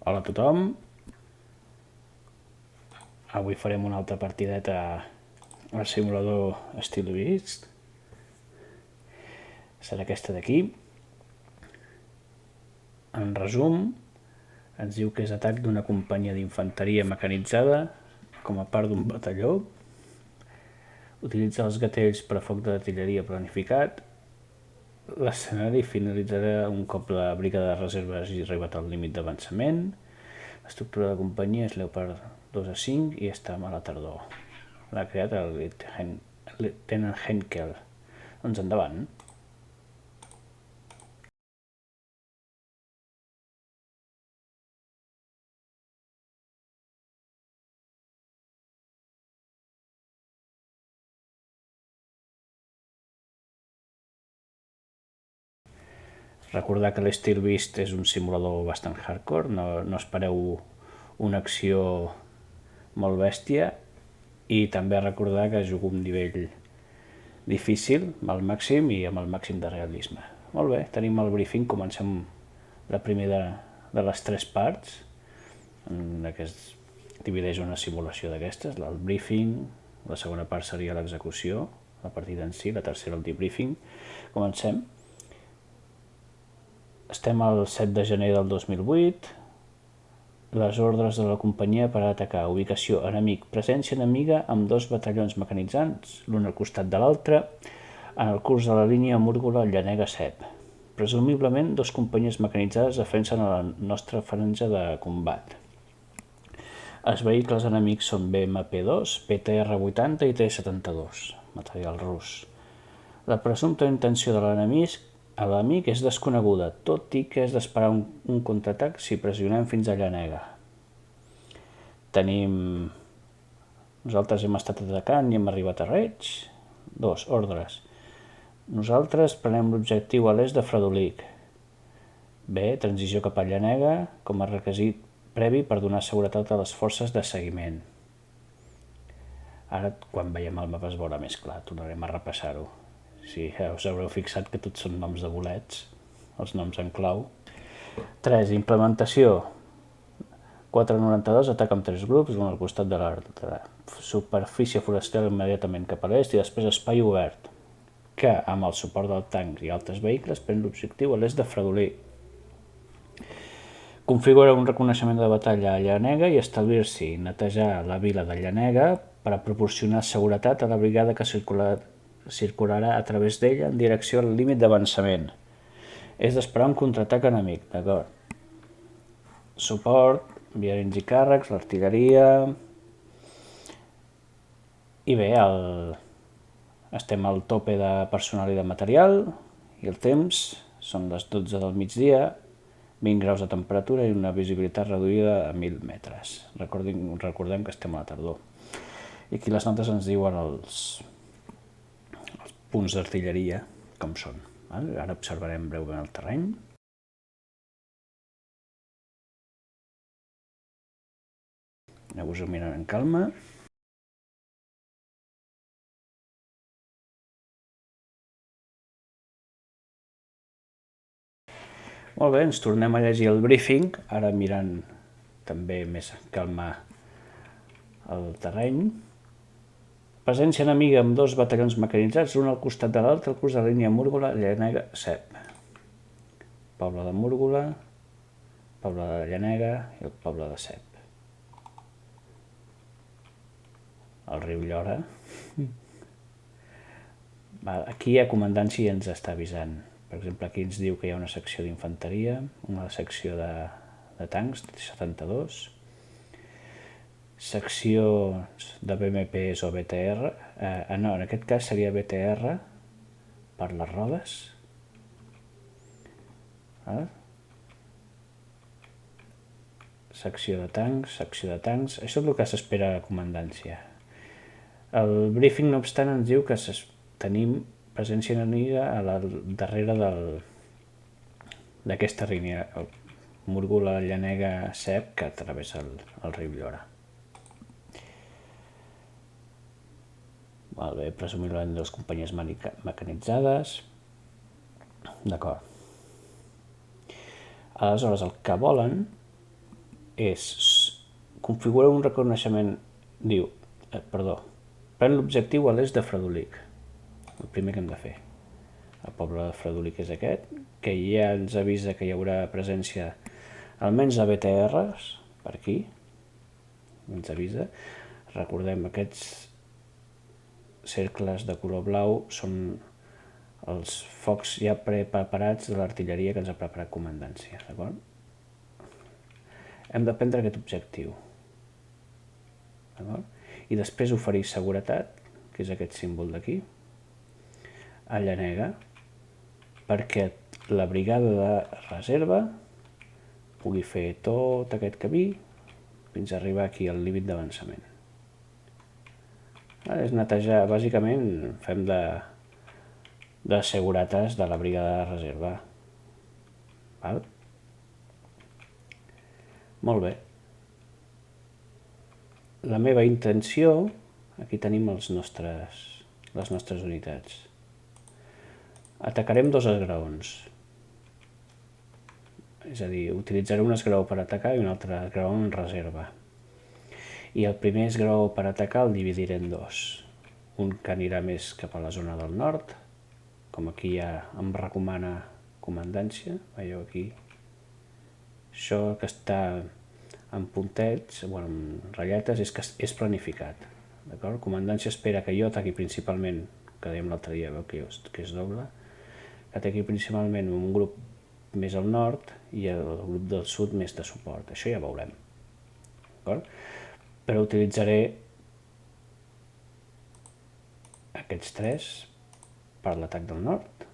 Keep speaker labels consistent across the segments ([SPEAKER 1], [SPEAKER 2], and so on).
[SPEAKER 1] Hola a tothom. Avui farem una altra partideta al simulador SteelBeast. Serà aquesta d'aquí. En resum, ens diu que és atac d'una companyia d'infanteria mecanitzada com a part d'un batalló. Utilitza els gatells per a foc d'artilleria planificat. L'escenari finalitzarà un cop la brigada de reserva hagi arribat al límit d'avançament. L'estructura de la companyia és Leopard 2A5 i està a la tardor. L'ha creat el Lieutenant Henkel. Doncs endavant. Recordar que l'SteelBeast és un simulador bastant hardcore, no espereu una acció molt bèstia, i també recordar que jugo un nivell difícil, al màxim i amb el màxim de realisme. Molt bé, tenim el briefing, comencem la primera de les 3 parts, en què es divideix una simulació d'aquestes, el briefing, la segona part seria l'execució, la partida en si, la tercera el debriefing. Comencem. Estem al 7 de gener del 2008. Les ordres de la companyia per atacar. Ubicació enemic. Presència enemiga amb 2 batallons mecanitzats, l'un al costat de l'altre, en el curs de la línia Múrgola-Llanega-Cep. Presumiblement, 2 companyies mecanitzades defensen a la nostra franja de combat. Els vehicles enemics són BMP-2, PTR-80 i T-72, material rus. La presumpta intenció de l'enemic és desconeguda, tot i que és d'esperar un contraatac si pressionem fins a Llanega. Nosaltres hem estat atacant i hem arribat a Reig. 2. Ordres. Nosaltres prenem l'objectiu a l'est de Fredolic. B. Transició cap a Llanega com a requisit previ per donar seguretat a les forces de seguiment. Ara, quan veiem el mapa es veurà més clar, tornarem a repassar-ho. Si us haureu fixat que tots són noms de bolets, els noms en clau. 3. Implementació. 492 ataca amb 3 grups, l'un al costat de l'altre. Superfície forestal immediatament cap a l'est i després espai obert, que, amb el suport del tanc i altres vehicles, pren l'objectiu a l'est de Fredolí. Configura un reconeixement de batalla a Llanega i establir-s'hi netejar la vila de Llanega per a proporcionar seguretat a la brigada que circularà a través d'ella en direcció al límit d'avançament. És d'esperar un contraatac enemic, d'acord. Suport, viarins i càrrecs, l'artilleria... I bé, estem al tope de personal i de material, i el temps són les 12 del migdia, 20 graus de temperatura i una visibilitat reduïda a 1.000 metres. Recordem que estem a la tardor. I aquí les notes ens diuen els punts d'artilleria com són. Ara observarem breument el terreny. Aneu-vos-ho mirant en calma. Molt bé, ens tornem a llegir el briefing, ara mirant també més en calma el terreny. Presència enemiga amb 2 batallons mecanitzats, l'un al costat de l'altre, al curs de la línia Múrgola-Llanega-Cep. Poble de Múrgola, poble de Llanega i el poble de Cep. El riu Llora. Aquí hi ha comandància i ens està avisant. Per exemple, aquí ens diu que hi ha una secció d'infanteria, una secció de tancs, 72, seccions de BMPs o BTR, no, en aquest cas seria BTR per les rodes. Secció de tancs, això és el que s'espera a la comandància. El briefing, no obstant, ens diu que tenim presència enemiga darrere d'aquesta línia, Múrgola-Llanega-Cep, que travessa el riu Llora. Molt bé, presumiblement 2 companyies mecanitzades. D'acord. Aleshores, el que volen és configurar un reconeixement, diu, pren l'objectiu a l'est de Fredolic, el primer que hem de fer. El poble de Fredolic és aquest, que ja ens avisa que hi haurà presència almenys de BTRs, per aquí, ens avisa. Recordem, aquests cercles de color blau són els focs ja preparats de l'artilleria que ens ha preparat comandància, d'acord? Hem de prendre aquest objectiu, d'acord? I després oferir seguretat, que és aquest símbol d'aquí, a Llanega, perquè la brigada de reserva pugui fer tot aquest camí fins a arribar aquí al límit d'avançament. És netejar, bàsicament fem de seguretats de la brigada de reserva. Val? Molt bé. La meva intenció, aquí tenim les nostres unitats. Atacarem 2 esgraons. És a dir, utilitzaré un esgraó per atacar i un altre esgraó en reserva. I el primer esgraó per atacar el dividiré en 2. Un que anirà més cap a la zona del nord, com aquí ja em recomana comandància, veieu aquí. Això que està en puntets, bueno, en ratlletes, és que és planificat. D'acord? Comandància espera que jo ataqui principalment, que dèiem l'altre dia, veu que és doble, que ataqui principalment un grup més al nord i el grup del sud més de suport. Això ja veurem. D'acord? Però utilitzaré aquests 3 per l'atac del nord,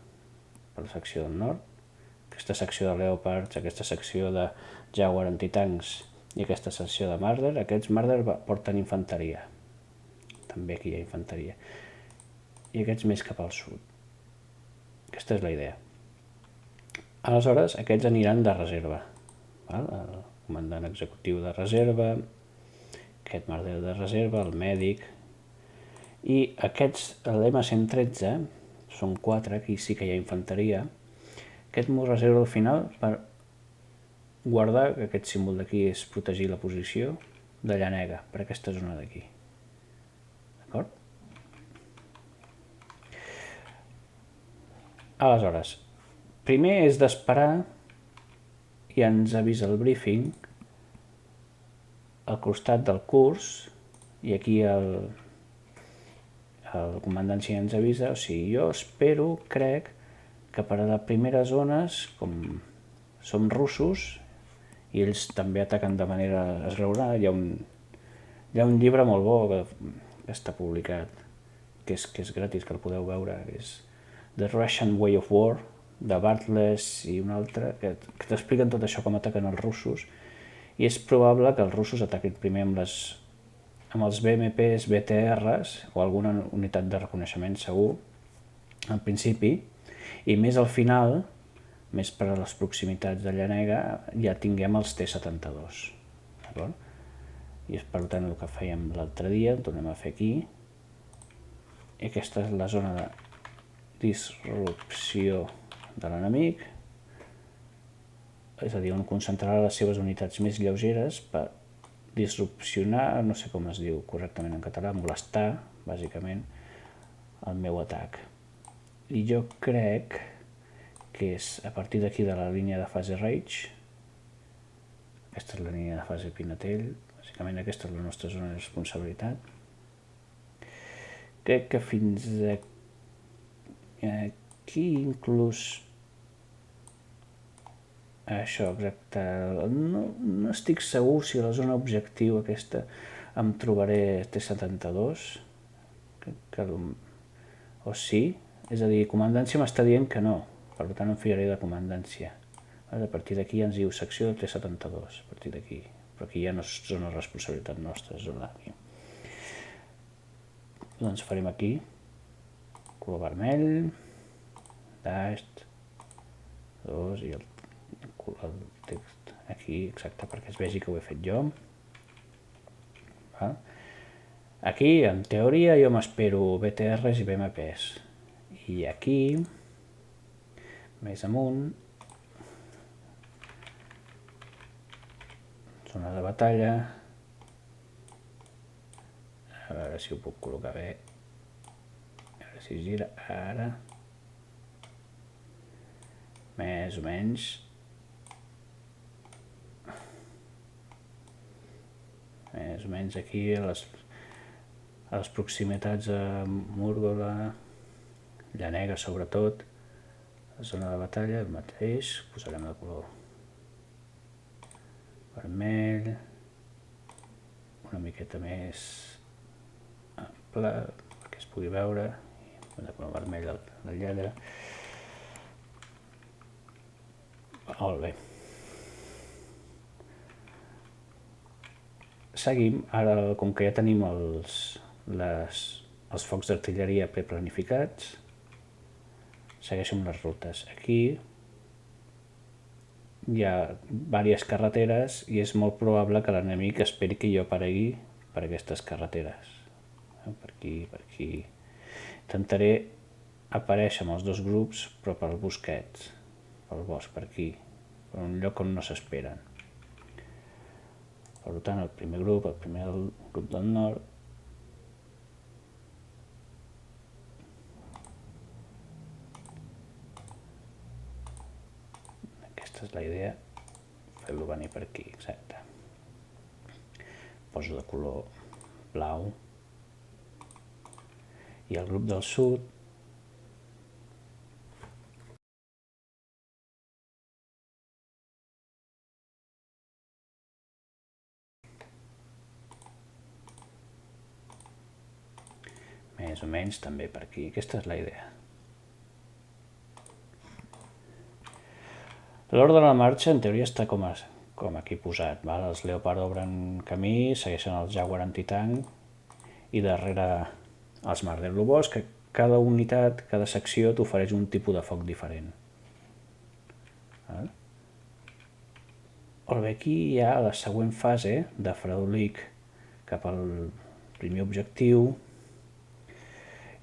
[SPEAKER 1] per la secció del nord, aquesta secció de Leopards, aquesta secció de Jaguar antitancs i aquesta secció de Marder. Aquests Marder porten infanteria, també aquí hi ha infanteria, i aquests més cap al sud. Aquesta és la idea. Aleshores, aquests aniran de reserva, val? El comandant executiu de reserva, aquest Marder de reserva, el mèdic, i aquests, l'M113, són 4, aquí sí que hi ha infanteria. Aquest m'ho reserva al final per guardar, que aquest símbol d'aquí és protegir la posició de Llanega, per aquesta zona d'aquí. D'acord? Aleshores, primer és d'esperar, i ens avisa el briefing, al costat del curs, i aquí el comandància ens avisa, o sigui, jo espero, crec, que per a les primeres zones, com som russos, i ells també ataquen de manera esglaonada, hi ha un llibre molt bo que està publicat, que és gratis, que el podeu veure, que és The Russian Way of War, de Bartles i un altre, que t'expliquen tot això, com ataquen els russos, i és probable que els russos ataquin primer amb els BMPs, BTRs, o alguna unitat de reconeixement segur, al principi, i més al final, més per a les proximitats de Llanega, ja tinguem els T-72. D'acord? I és per tant el que fèiem l'altre dia, ho tornem a fer aquí. I aquesta és la zona de disrupció de l'enemic, és a dir, on concentrarà les seves unitats més lleugeres per disrupcionar, no sé com es diu correctament en català, molestar, bàsicament, el meu atac. I jo crec que és a partir d'aquí de la línia de fase Reich, aquesta és la línia de fase Pinatell, bàsicament aquesta és la nostra zona de responsabilitat. Crec que fins aquí inclús això, exacte, no estic segur si a la zona objectiu aquesta em trobaré T-72, o sí, és a dir, comandància m'està dient que no, per tant em fiaré de comandància. A partir d'aquí ja ens diu secció de T-72, a partir d'aquí, però aquí ja no és zona de responsabilitat nostra, és zona d'aquí. Doncs farem aquí, color vermell, dashed, 2 i el text aquí, exacte, perquè es vegi que ho he fet jo. Aquí, en teoria, jo m'espero BTRs i BMPs. I aquí, més amunt, Zona de batalla. A veure si ho puc col·locar bé. A veure si gira. Ara. Més o menys. Més o menys aquí, a les proximitats a Múrgola, Llanega sobretot, la zona de batalla, el mateix, posarem de color vermell, una miqueta més ample perquè es pugui veure, de color vermell la lladre. Molt bé. Seguim, ara com que ja tenim els focs d'artilleria preplanificats, segueixo amb les rutes. Aquí hi ha diverses carreteres i és molt probable que l'enemic esperi que jo aparegui per aquestes carreteres. Per aquí, per aquí. Intentaré aparèixer amb els dos grups, però pel bosquet, pel bosc, per aquí, per un lloc on no s'esperen. Per tant, el primer grup del nord, aquesta és la idea, fer-lo venir per aquí, exacte. Poso de color blau. I el grup del sud, més o menys també per aquí. Aquesta és la idea. L'ordre de la marxa en teoria està com aquí posat. Els Leopard obren camí, segueixen els Jaguar antitanc i darrere els Marder Lobos, que cada unitat, cada secció t'ofereix un tipus de foc diferent. Molt bé, aquí hi ha la següent fase de Fredolic cap al primer objectiu.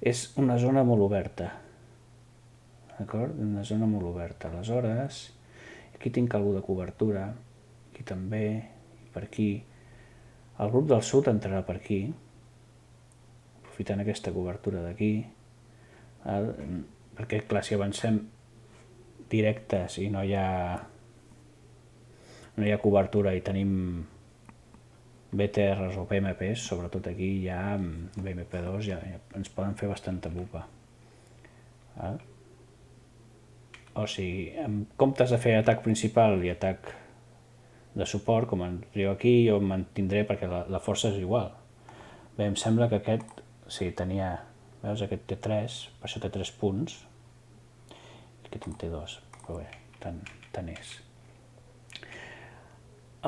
[SPEAKER 1] És una zona molt oberta, d'acord? Una zona molt oberta. Aleshores, aquí tinc alguna de cobertura, aquí també, i per aquí. El grup del sud entrarà per aquí, aprofitant aquesta cobertura d'aquí, perquè, clar, si avancem directes i no hi ha cobertura i tenim BTRs o PMPs, sobretot aquí hi ha BMP2, ja ens poden fer bastanta pupa. O sigui, en comptes de fer atac principal i atac de suport, com arribo aquí, jo em mantindré perquè la força és igual. Bé, em sembla que aquest, sí, tenia, veus, aquest té 3, per això té 3 punts, aquest en té 2, però bé, tant és.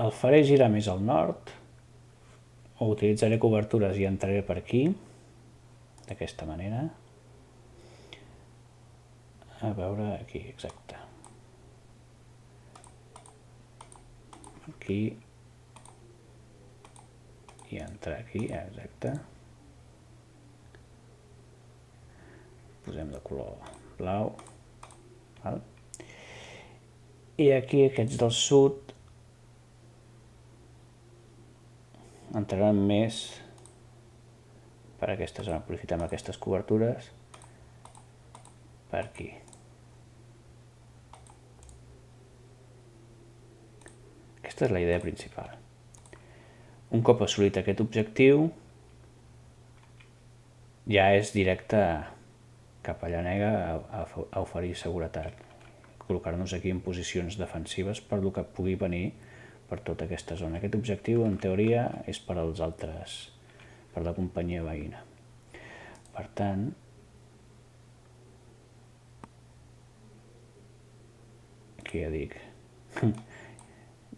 [SPEAKER 1] El faré girar més al nord, o utilitzaré cobertures i entraré per aquí, d'aquesta manera. A veure, aquí, exacte. Aquí. I entrar aquí, exacte. Posem de color blau. I aquí aquests del sud entraran més per aquesta zona. Aprofitem aquestes cobertures per aquí. Aquesta és la idea principal. Un cop assolit aquest objectiu, ja és directe cap a Llanega a oferir seguretat. Col·locar-nos aquí en posicions defensives per el que pugui venir per tota aquesta zona. Aquest objectiu, en teoria, és per als altres, per la companyia veïna. Per tant, aquí ja dic,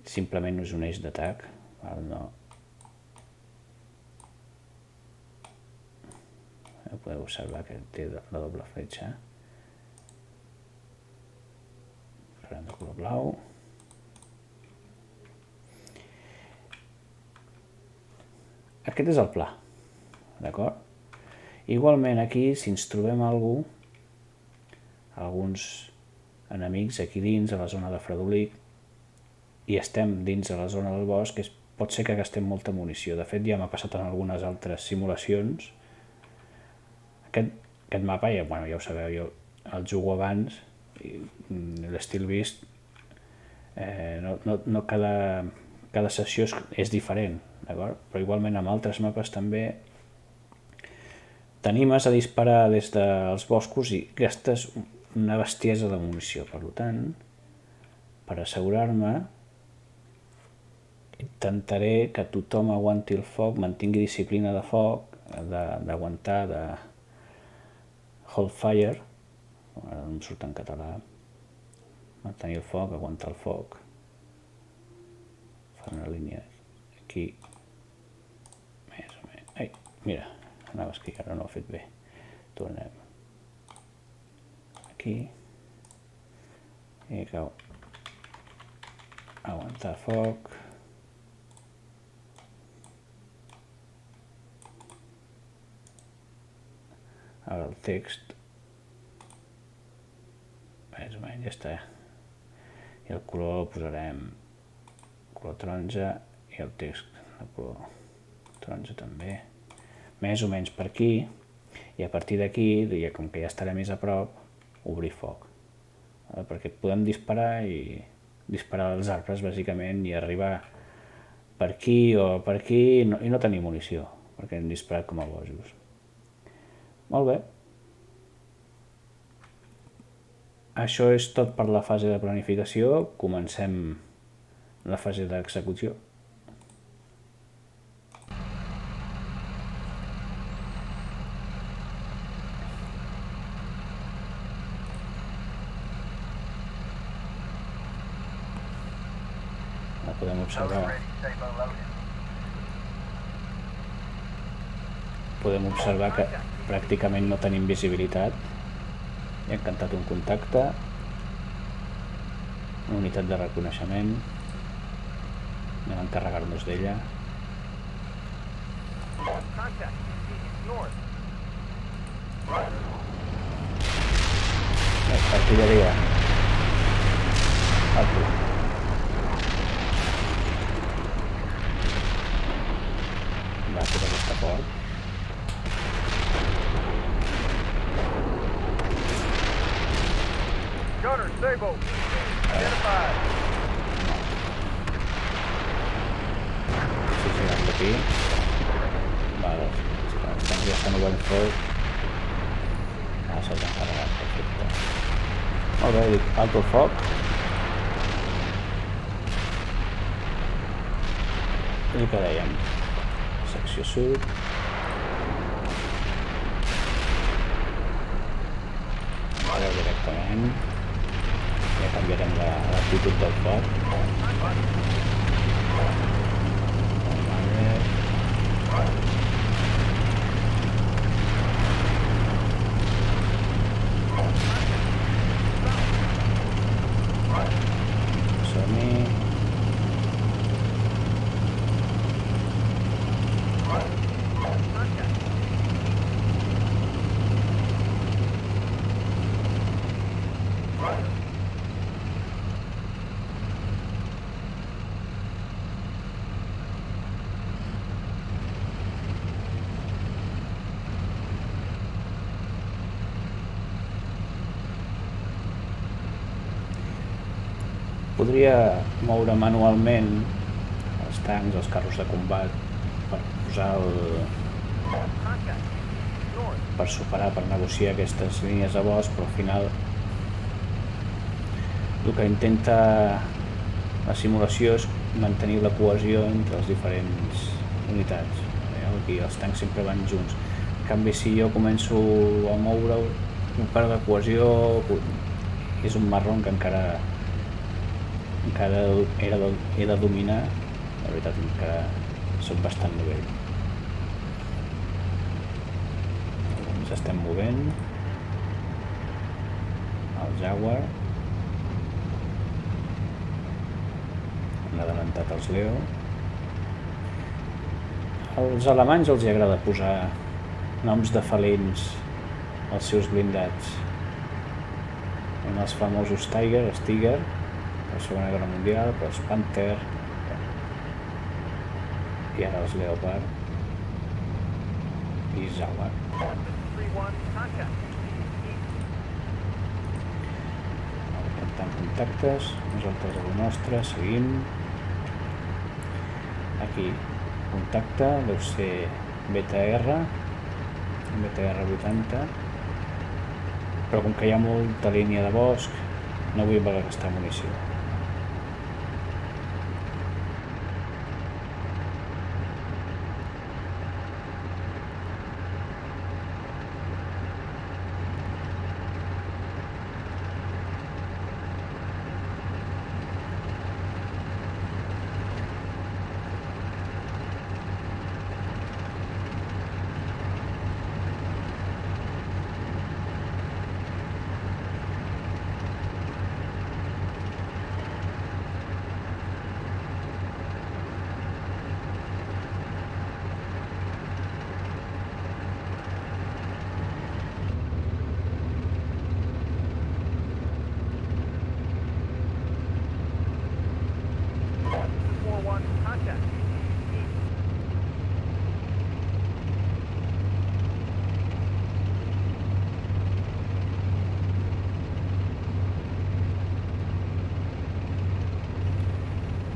[SPEAKER 1] simplement no és un eix d'atac, no. Podeu observar que té la doble fletxa. Farem de color blau. Aquest és el pla, d'acord? Igualment aquí, si ens trobem alguns enemics aquí dins, a la zona de Fredolic, i estem dins de la zona del bosc, pot ser que gastem molta munició. De fet, ja m'ha passat en algunes altres simulacions. Aquest mapa, ja ho sabeu, jo el jugo abans, i l'estil vist, no cada sessió és diferent, d'acord? Però igualment amb altres mapes també t'animes a disparar des dels boscos i gastes una bestiesa de munició. Per tant, per assegurar-me, intentaré que tothom aguanti el foc, mantingui disciplina de foc, d'aguantar, de hold fire, ara no em surt en català, mantenir el foc, aguantar el foc, fa una línia aquí, més o menys, ai, mira, anaves que ara no ho he fet bé, tornem aquí, i cau, aguantar foc, ara el text, més o menys ja està, i el color el posarem color taronja i el text de color taronja també, més o menys per aquí, i a partir d'aquí, com que ja estarà més a prop, obrir foc, perquè podem disparar als arbres bàsicament i arribar per aquí o per aquí i no tenir munició, perquè hem disparat com a bojos. Molt bé. Això és tot per la fase de planificació. Comencem la fase d'execució. La podem observar. Podem observar que pràcticament no tenim visibilitat. Hem cantat un contacte, una unitat de reconeixement, anem a encarregar-nos d'ella. Artilleria. Alto. Va, tot aquesta fort.
[SPEAKER 2] Gunner, Sabo, identified.
[SPEAKER 1] Sí, aquí. Vale, ja estan obrint foc. Se'ls han carregat, perfecte. Molt bé, dic, alto el foc. I què dèiem? Secció sud. Ara directament. Ja canviarem l'actitud del foc. Som-hi. Podria moure manualment els tancs, els carros de combat per superar, per negociar aquestes línies de bosc, però al final el que intenta la simulació és mantenir la cohesió entre les diferents unitats. Aquí els tancs sempre van junts. En canvi, si jo començo a moure un perd de cohesió, és un marrón que encara he de dominar. La veritat, encara soc bastant novell. Ens estem movent. El Jaguar. Han adelantat els Leo. Als alemanys els agrada posar noms de felins als seus blindats. En els famosos Tiger, la Segona Guerra Mundial, però els Panther i ara els Leopard i Zauber.
[SPEAKER 2] 3-1, contact.
[SPEAKER 1] Captant contactes, nosaltres a la nostra, seguim. Aquí, contacte, deu ser BTR 80, però com que hi ha molta línia de bosc, no vull gastar munició.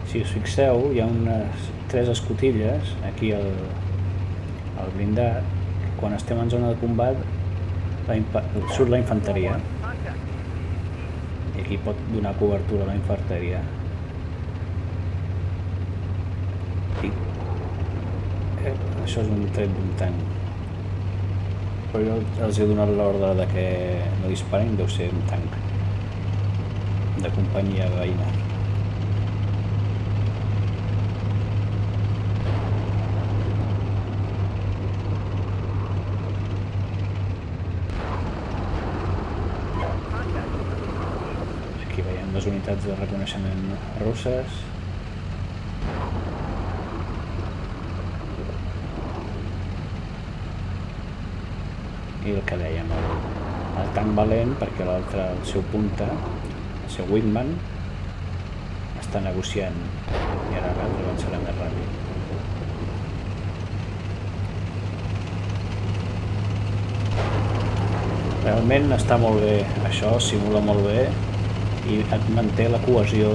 [SPEAKER 1] Si us fixeu, hi ha unes 3 escotilles aquí al blindat. Quan estem en zona de combat surt la infanteria i aquí pot donar cobertura a la infanteria. Això és un tret d'un tanc, però jo els he donat l'ordre de que no disparin, deu ser un tanc de companyia veïna. Aquí veiem les unitats de reconeixement russes. I el que dèiem, el tanc valent, perquè l'altre, el seu punta, el seu wingman, està negociant i ara avançarà més ràpid. Realment està molt bé, això simula molt bé i et manté la cohesió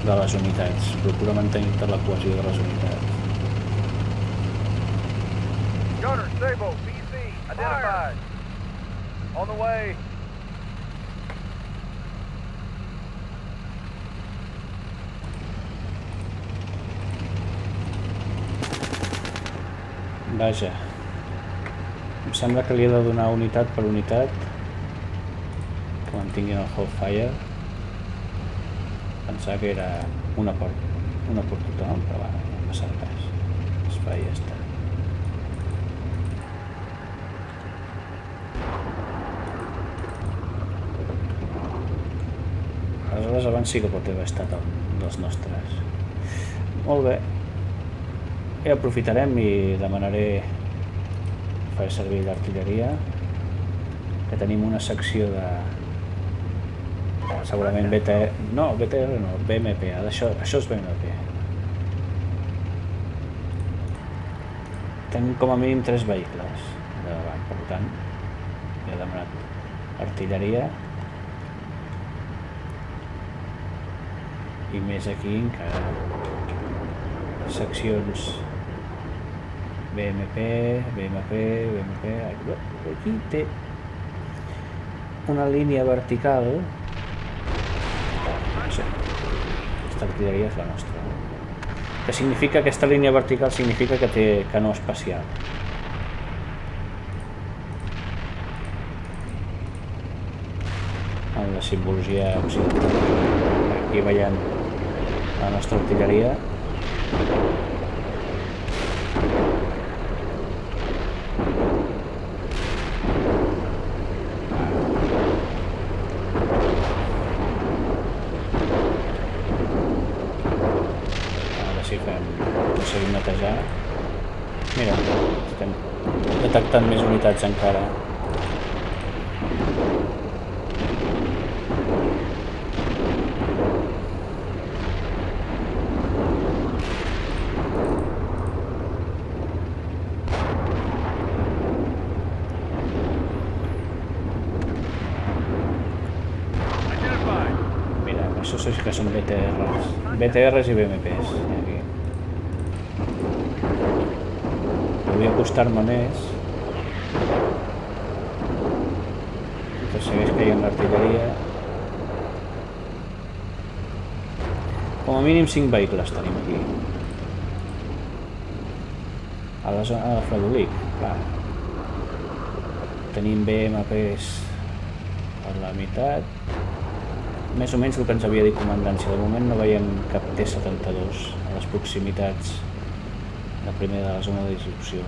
[SPEAKER 1] de les unitats, procura mantenir-te la cohesió de les unitats.
[SPEAKER 2] Gunner, Sable, BC, identified. On the way.
[SPEAKER 1] Vaja, em sembla que li he de donar unitat per unitat que mantinguin el Hellfire. Pensava que era una per tothom, però va, no passa res, es fa i ja està. Aleshores abans sí que pot haver estat dels nostres. Molt bé. I aprofitarem i demanaré fer servir l'artilleria, que tenim una secció de segurament BTR, no, BMP, això és BMP. Tenim com a mínim 3 vehicles de davant, per tant, he demanat artilleria i més aquí encara seccions BMP, aquí té una línia vertical. Sí, aquesta artilleria és la nostra. Que significa, aquesta línia vertical significa que té canó espacial. Amb la simbologia occidental. Aquí veiem la nostra artilleria. Ara sí aconseguim netejar. Mira, estem detectant més unitats encara. Això sí que són BTRs. BTRs i BMPs. Aquí. Vull acostar-me més. Que segueix caient l'artilleria. Com a mínim 5 vehicles tenim aquí. A la zona de Fredolic, clar. Tenim BMPs per la meitat. Més o menys el que ens havia dit comandància. De moment no veiem cap T-72 a les proximitats de primer de la zona de disrupció.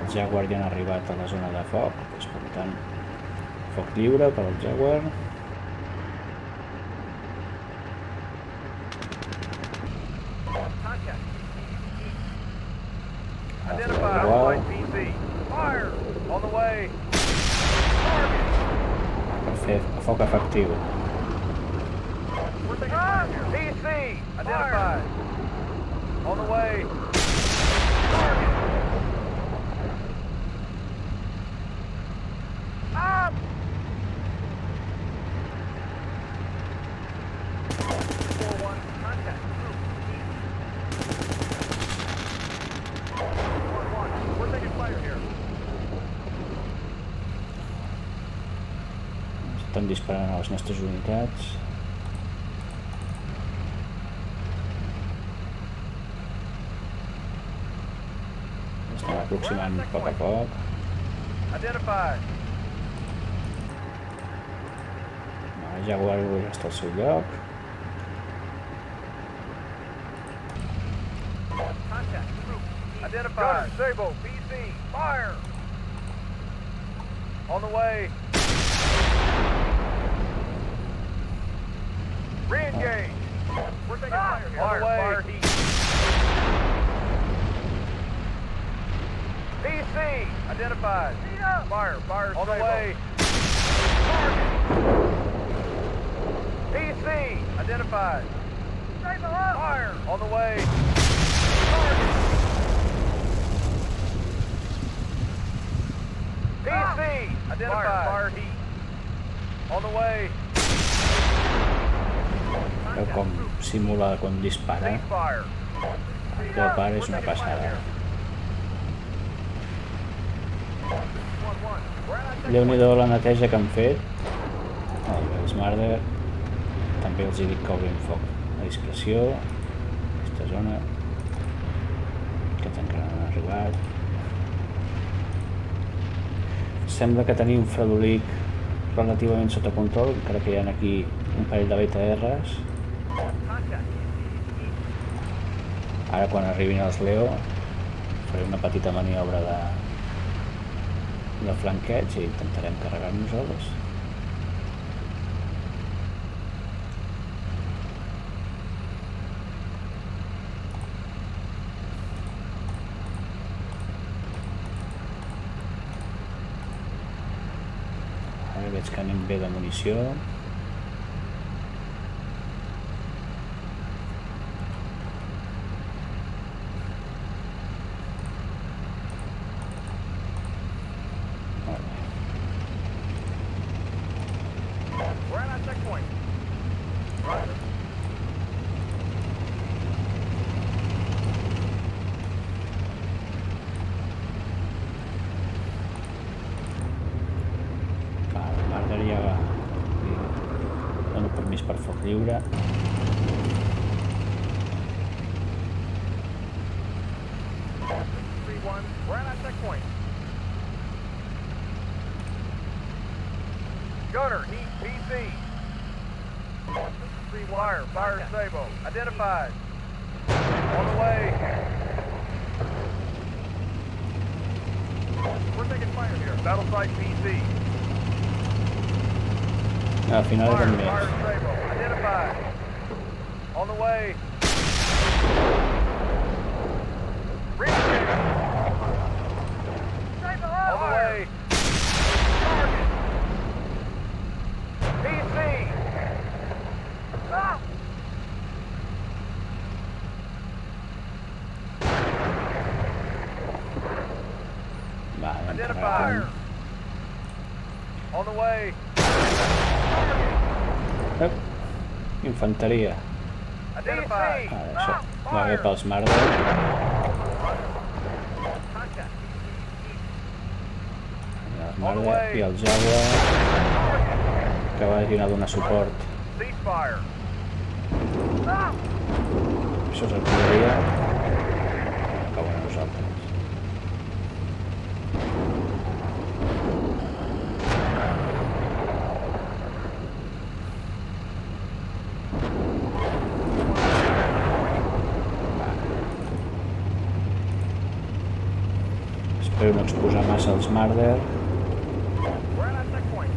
[SPEAKER 1] Els Jaguar ja han arribat a la zona de foc, doncs, per tant, foc lliure per al Jaguar.
[SPEAKER 2] Identified.
[SPEAKER 1] Igual,
[SPEAKER 2] PC. Fire. On the way.
[SPEAKER 1] per fer foc efectiu.
[SPEAKER 2] We're taking fire here. PC. Identified. On the way. Up. 4-1. Contact. 1-1. We're taking fire here.
[SPEAKER 1] Estan disparant a les nostres unitats. Estan aproximant a poc.
[SPEAKER 2] Identified.
[SPEAKER 1] El Jaguar ja està al seu lloc.
[SPEAKER 2] Contact. Identified. Sabo. PC. Fire. On the way. Re-engage. We're taking fire here. On the way. Fire heat. PC. Identified. Fire. Fire. On the way. PC. Identified. Fire. On the way. PC. Identified. Fire heat. On the way.
[SPEAKER 1] Veu com simula quan dispara.
[SPEAKER 2] Fire.
[SPEAKER 1] El Leopard és una passada. Déu-n'hi-do la neteja que han fet. Els Marder també els dic que obrin foc a discreció. Aquesta zona. Aquests encara no han arribat. Sembla que tenim Fredolic relativament sota control, encara que hi ha aquí un parell de BTRs. Ara quan arribin els Leo faré una petita maniobra de flanqueig i intentarem carregar-nos-els. Ara veig que anem bé de munició.
[SPEAKER 2] We're at our checkpoint. Roger.
[SPEAKER 1] El Marder ja va. Dono permís per foc lliure.
[SPEAKER 2] 3-1. We're at our checkpoint. Gunner, heat PC. 3 wire, fire Sabo. Identified. On the way. We're taking fire here. Battle site PC.
[SPEAKER 1] Al final
[SPEAKER 2] Fire,
[SPEAKER 1] eren
[SPEAKER 2] fire
[SPEAKER 1] més.
[SPEAKER 2] Sabo. Identified. On the way. Identified. On the way.
[SPEAKER 1] Infanteria.
[SPEAKER 2] Identified.
[SPEAKER 1] Això va bé pels Marder. Els Marder i el Jaguar que vagin a donar suport.
[SPEAKER 2] Ceasefire.
[SPEAKER 1] Això és artilleria. Acaben a nosaltres. Espero no exposar massa els Marder.
[SPEAKER 2] We're at that point.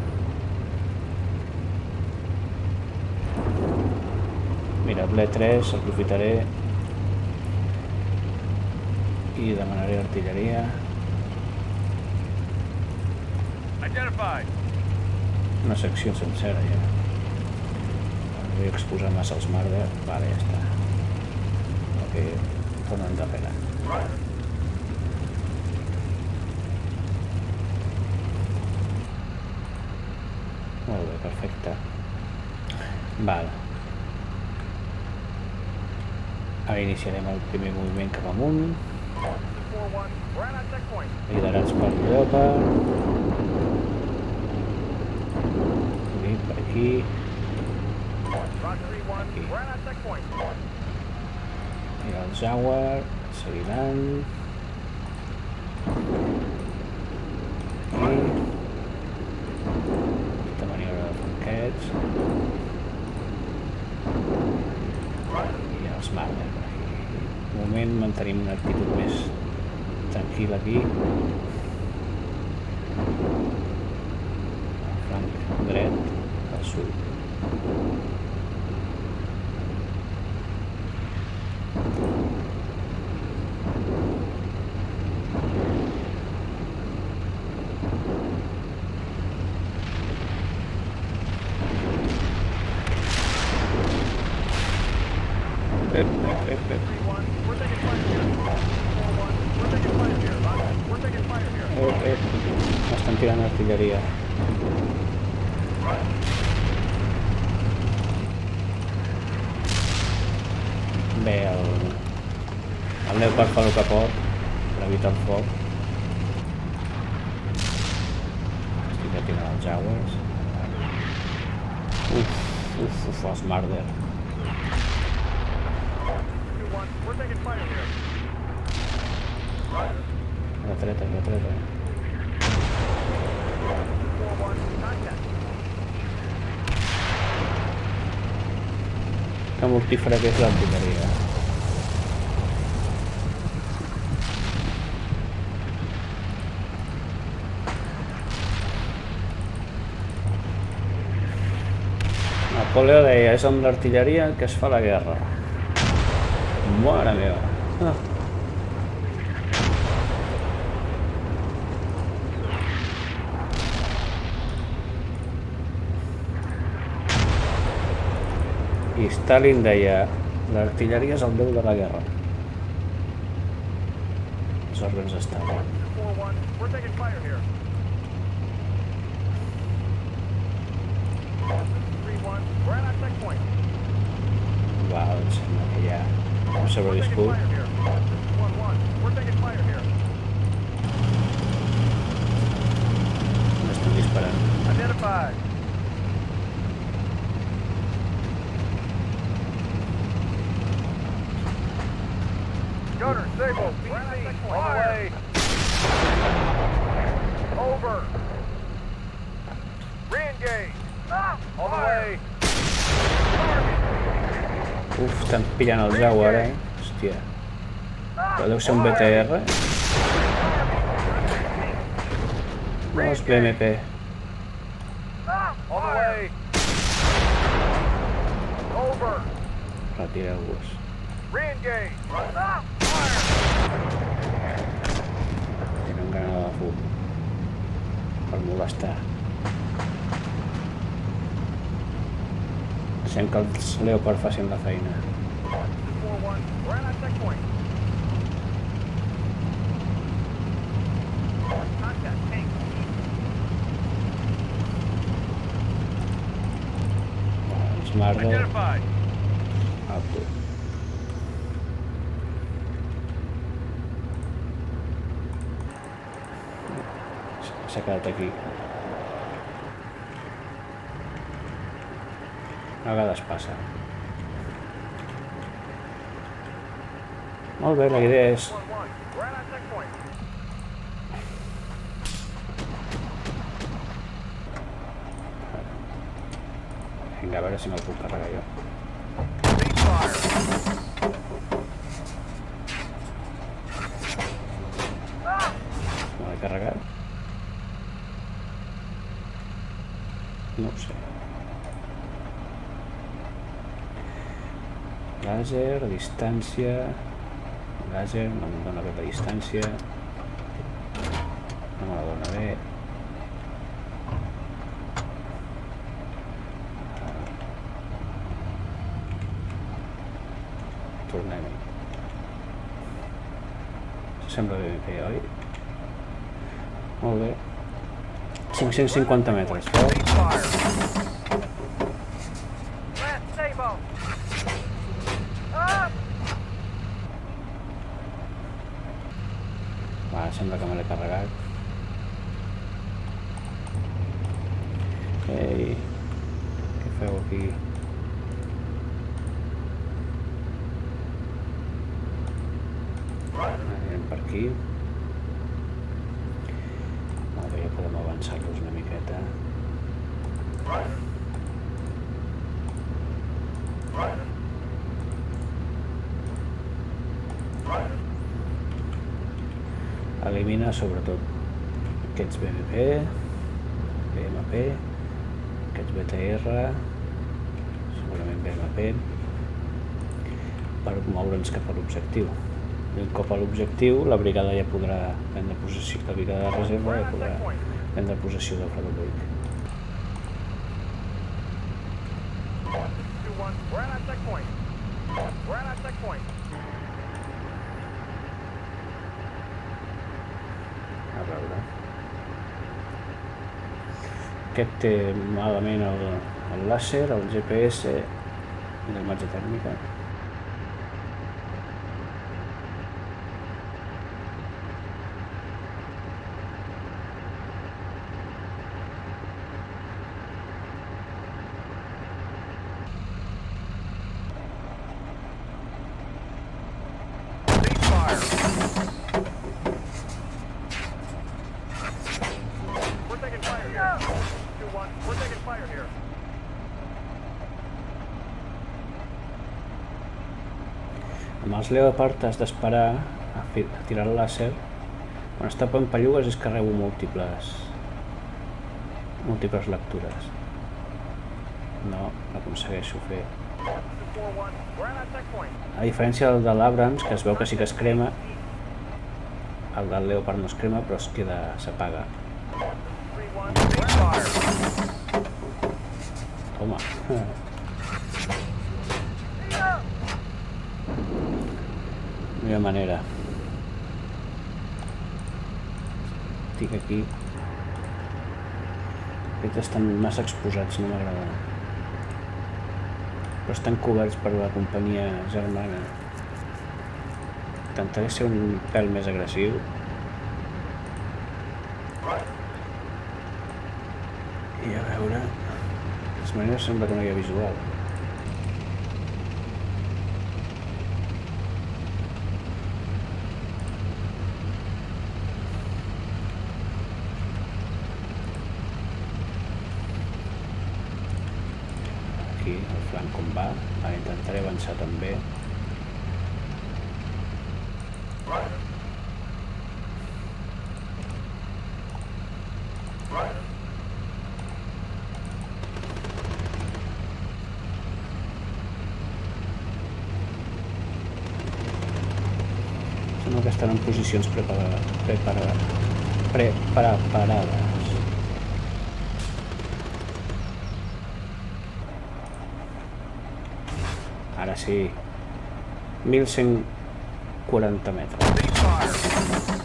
[SPEAKER 1] Mira, l'E3 aprofitaré i demanaré artilleria.
[SPEAKER 2] Identified.
[SPEAKER 1] Una secció sencera ja. No vull exposar massa els Marder. Vale, ja està. Ok, torno endarrere. Molt bé, perfecte. Val. Ara iniciarem el primer moviment cap amunt,
[SPEAKER 2] 4-1. We're at that point.
[SPEAKER 1] liderats per Leopard. I per aquí.
[SPEAKER 2] Roger 3-1. We're at that point.
[SPEAKER 1] I el Jaguar seguiran. Aquí. Aquesta maniobra de tanquets. I els Marder per aquí. De moment mantenim una actitud més tranquil·la aquí. El flanc dret al sud. Ep.
[SPEAKER 2] 3-1. We're taking fire here. 4-1. We're taking fire here. Roger. We're taking fire here.
[SPEAKER 1] Estan tirant artilleria. Bé, el Leopard fa el que pot per evitar el foc. Estic tirant els Jaguars. Uf, els Marder.
[SPEAKER 2] 2-1. We're taking fire here. Roger.
[SPEAKER 1] Retreta.
[SPEAKER 2] 4-1. Contact.
[SPEAKER 1] Que mortífera que és l'artilleria. Napoleó deia, és amb l'artilleria que es fa la guerra. Mare meva. I Stalin deia, l'artilleria és el déu de la guerra. Els òrgans de Stalin.
[SPEAKER 2] 4-1. We're taking fire here. 3-1. We're at that point.
[SPEAKER 1] Va, em sembla que ja no
[SPEAKER 2] We're taking
[SPEAKER 1] sobreviscut.
[SPEAKER 2] fire here. 1-1. We're taking fire here.
[SPEAKER 1] Estan disparant.
[SPEAKER 2] Identified. Gunner, Sable, BC, on the way. Over. Re-engage. On the way.
[SPEAKER 1] Uf, estan pillant el Jaguar, Hòstia. Però deu ser un BTR. No, és BMP.
[SPEAKER 2] On the way. Over.
[SPEAKER 1] Retireu-vos.
[SPEAKER 2] Re-engage.
[SPEAKER 1] Tenen gana de fum. Per molestar. Deixem que els Leopard facin la feina.
[SPEAKER 2] 4-1. We're at that point. Contact.
[SPEAKER 1] Marder.
[SPEAKER 2] Identified.
[SPEAKER 1] Alto. S'ha quedat aquí. A vegades passa. Molt bé, la idea és...
[SPEAKER 2] 1-1. Right on checkpoint.
[SPEAKER 1] Vinga, a veure si me'l puc carregar jo.
[SPEAKER 2] Ceasefire.
[SPEAKER 1] Me l'he carregat? No ho sé. Làser, a distància... Làser, no em dóna bé la distància. No me la dóna bé. Tornem-hi. Sembla bé, oi? Molt bé. 550 metres, veu?
[SPEAKER 2] Ceasefire. Last Sabo.
[SPEAKER 1] Va, sembla que me l'he carregat. Ei, què feu aquí? Anem per aquí. Molt bé, ja podem avançar-los una miqueta. Elimina sobretot aquests BMP, aquests BTR, segurament BMP, per moure'ns cap a l'objectiu. Un cop a l'objectiu, la brigada ja podrà prendre possessió, la brigada de reserva ja podrà prendre possessió del Frederick.
[SPEAKER 2] 2-1. Right on checkpoint. Right on checkpoint.
[SPEAKER 1] A veure. Aquest té malament el làser, el GPS i la imatge tèrmica.
[SPEAKER 2] We're taking fire here. 2-1. We're taking fire here.
[SPEAKER 1] Amb els Leopard has d'esperar a tirar el làser. Quan es tapen pellugues és que rebo múltiples lectures. No aconsegueixo fer.
[SPEAKER 2] 4-1. Right on checkpoint.
[SPEAKER 1] A diferència del de l'Abrams, que es veu que sí que es crema, el del Leopard no es crema, però es queda, s'apaga.
[SPEAKER 2] 3-1. Ceasefire.
[SPEAKER 1] Toma. No hi ha manera. Estic aquí. Aquests estan massa exposats, no m'agrada. Però estan coberts per la companyia germana. Intentaré ser un pèl més agressiu. I a veure... De totes maneres sembla que no hi ha visual. Aquí, el flanc com va. Ara intentaré avançar també. Sembla que estan en posicions preparades. Ara sí. 1.140 metres.
[SPEAKER 2] Ceasefire.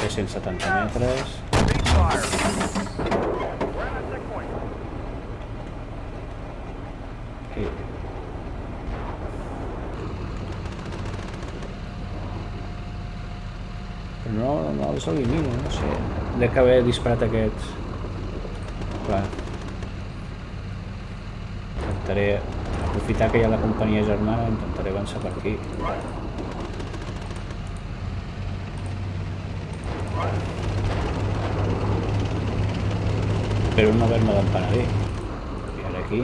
[SPEAKER 1] fer 170 metres.
[SPEAKER 2] Ceasefire. We're at that checkpoint.
[SPEAKER 1] I... Però no els elimino, no sé. Dec haver disparat aquests. Clar. Intentaré aprofitar que hi ha la companyia germana, intentaré avançar per aquí. Espero no haver-me d'empanar-hi. I ara aquí.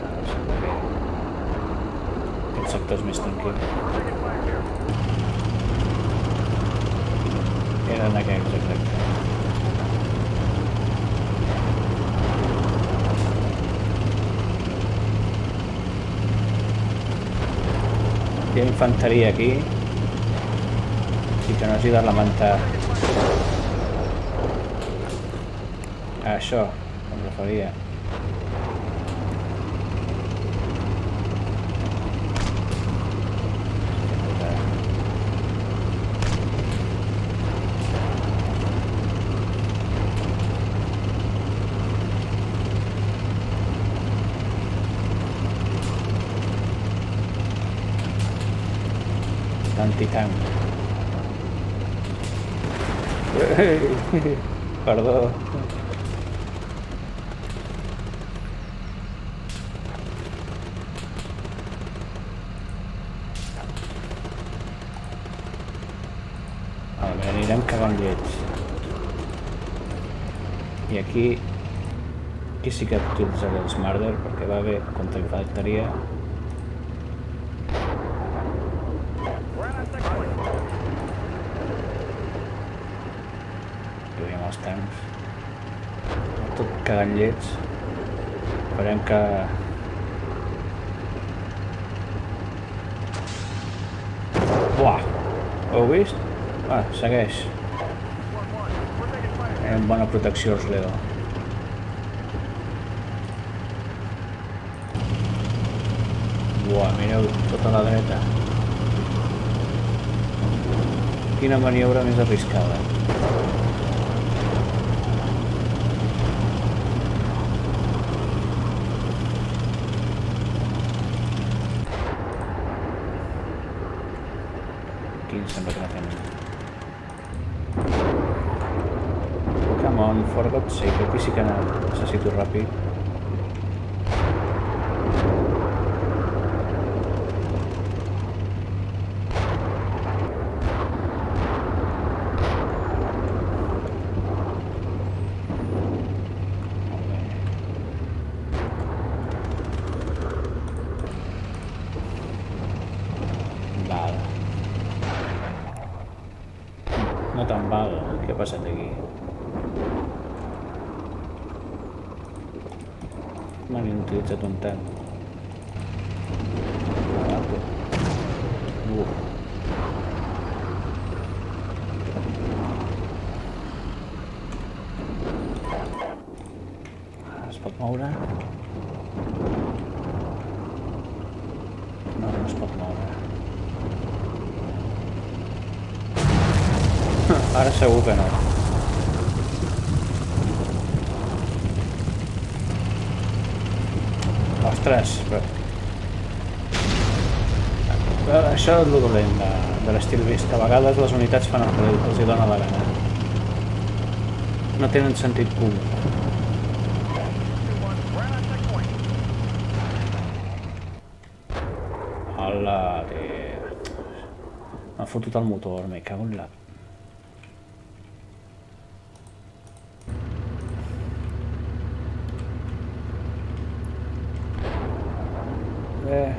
[SPEAKER 1] Ara sembla que aquest sector és més tranquil. Eren aquests, exacte. Hi ha infanteria aquí. I que no hagi de lamentar. A això em referia. Tant i tant. Perdó. Anirem cagant llets. I aquí sí que utilitzaré el Smarter perquè va bé contra infanteria. Els tancs tot cagant llets. Esperem que buah, ho heu vist? Ah, segueix amb bona protecció els Leo. Buah, mireu tota la dreta. Quina maniobra més arriscada. Sembla que no tenen. Come on, for God's sake, aquí sí que necessito ràpid. No tan val, què ha passat aquí? M'han utilitzat un tant. Es pot moure? No, no es pot moure. Ara segur que no. Ostres, però... Això és el dolent de l'estil vist, que a vegades les unitats fan el que els hi dóna la gana. No tenen sentit comú. Hola, m'ha fotut el motor, me cago en la...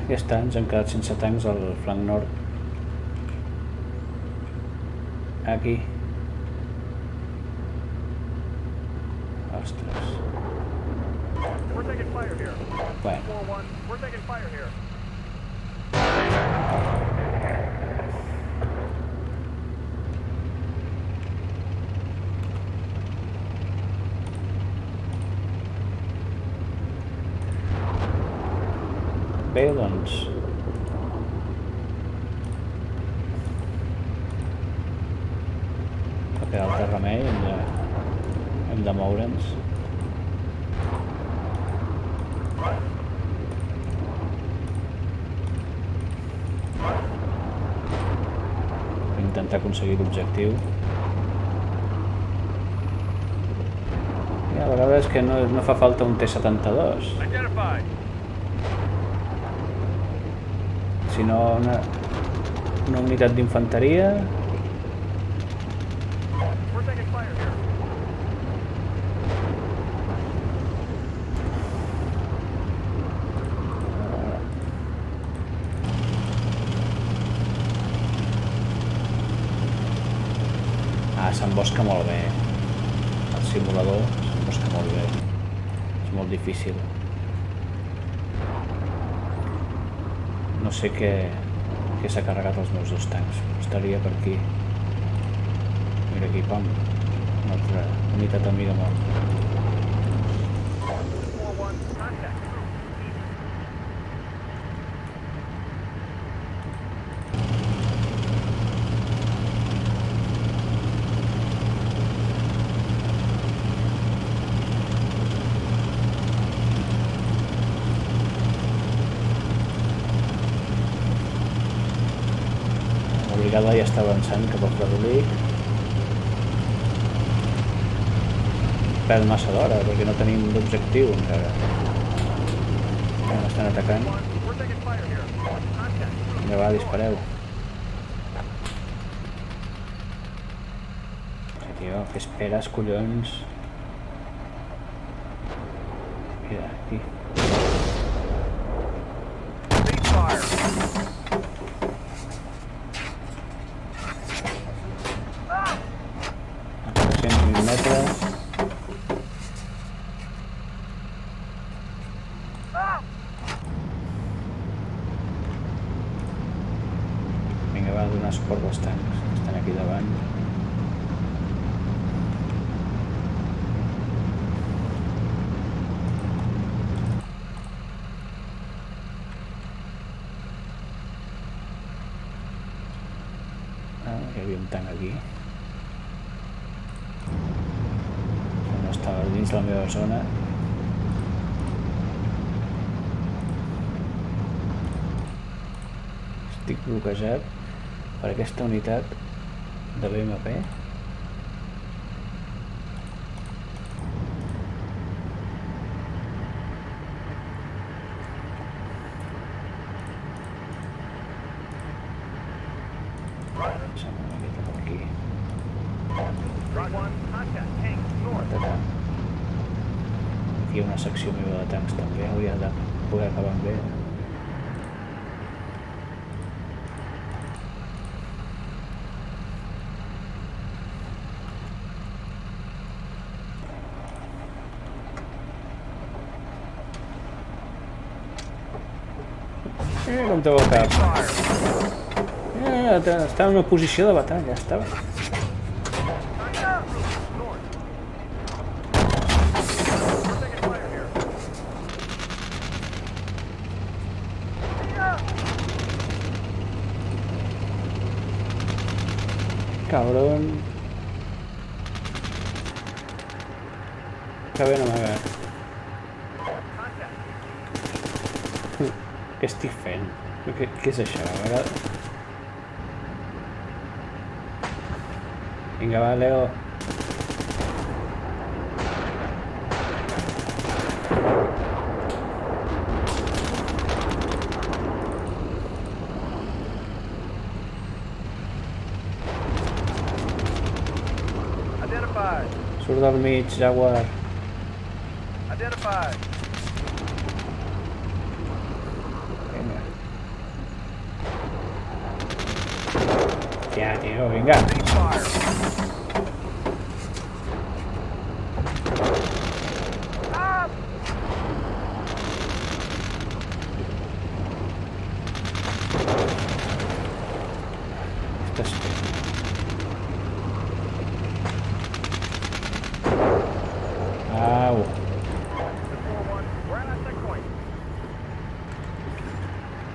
[SPEAKER 1] Ja està, ens hem quedat sense tancs al flanc nord. Aquí. Ostres. Bueno. Bé, doncs... Per altre remei hem de moure'ns. Per intentar aconseguir l'objectiu. I a vegades que no fa falta un T-72,
[SPEAKER 2] Identified.
[SPEAKER 1] sinó una unitat d'infanteria.
[SPEAKER 2] We're taking fire here.
[SPEAKER 1] S'embosca molt bé. El simulador s'embosca molt bé. És molt difícil. No sé què s'ha carregat els meus dos tancs. Estaria per aquí. Mira aquí, pam. Una altra unitat amiga morta.
[SPEAKER 2] 4-1, contact.
[SPEAKER 1] La brigada ja està avançant cap al Fredolic. Perd massa d'hora perquè no tenim l'objectiu encara. Estan atacant.
[SPEAKER 2] We're taking fire here. Contact.
[SPEAKER 1] Vinga, va, dispareu. Sí, tio, què esperes, collons? Mira, aquí.
[SPEAKER 2] Cease fire.
[SPEAKER 1] A 320 metres. Vinga, va, donar suport als tancs que estan aquí davant. Hi havia un tanc aquí. No estava dins la meva zona. Estic bloquejat per aquesta unitat de BMP. Sembla una mica per aquí.
[SPEAKER 2] Rock 1, contact. Tank north.
[SPEAKER 1] Aquí hi ha una secció meva de tancs també, hauria de poder acabar amb bé. Com teu el cap. Estava en una posició de batalla, estava.
[SPEAKER 2] North. We're taking fire here.
[SPEAKER 1] Cabron. Que ben amagat.
[SPEAKER 2] Contact.
[SPEAKER 1] Què estic fent? Què és això? A vegades... Vinga, va, Leo.
[SPEAKER 2] Identified.
[SPEAKER 1] Surt del mig, Jaguar.
[SPEAKER 2] Identified.
[SPEAKER 1] Vinga. Ja, tio, vinga.
[SPEAKER 2] Cease fire.
[SPEAKER 1] Estàs fent? Au.
[SPEAKER 2] 4-1, we're at that checkpoint.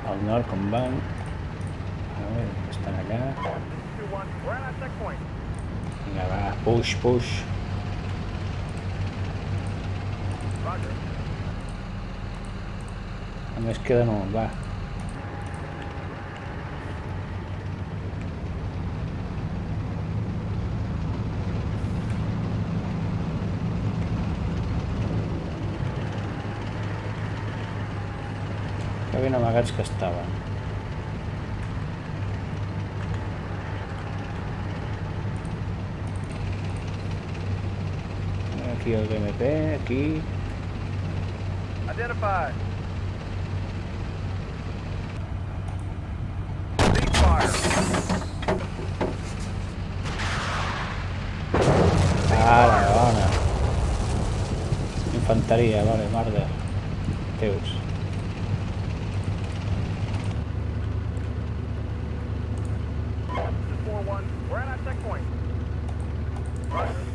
[SPEAKER 1] Al nord com van? A veure, estan allà.
[SPEAKER 2] 2-1, we're at that checkpoint.
[SPEAKER 1] Vinga, va, push, push.
[SPEAKER 2] Roger.
[SPEAKER 1] Només queden un, va. Que ben amagats que estaven. Aquí el BMP, aquí...
[SPEAKER 2] Identified. Ceasefire.
[SPEAKER 1] Ah, la dona. Infanteria, vale, merda. Teus.
[SPEAKER 2] This is 4-1. We're at our checkpoint. Roger.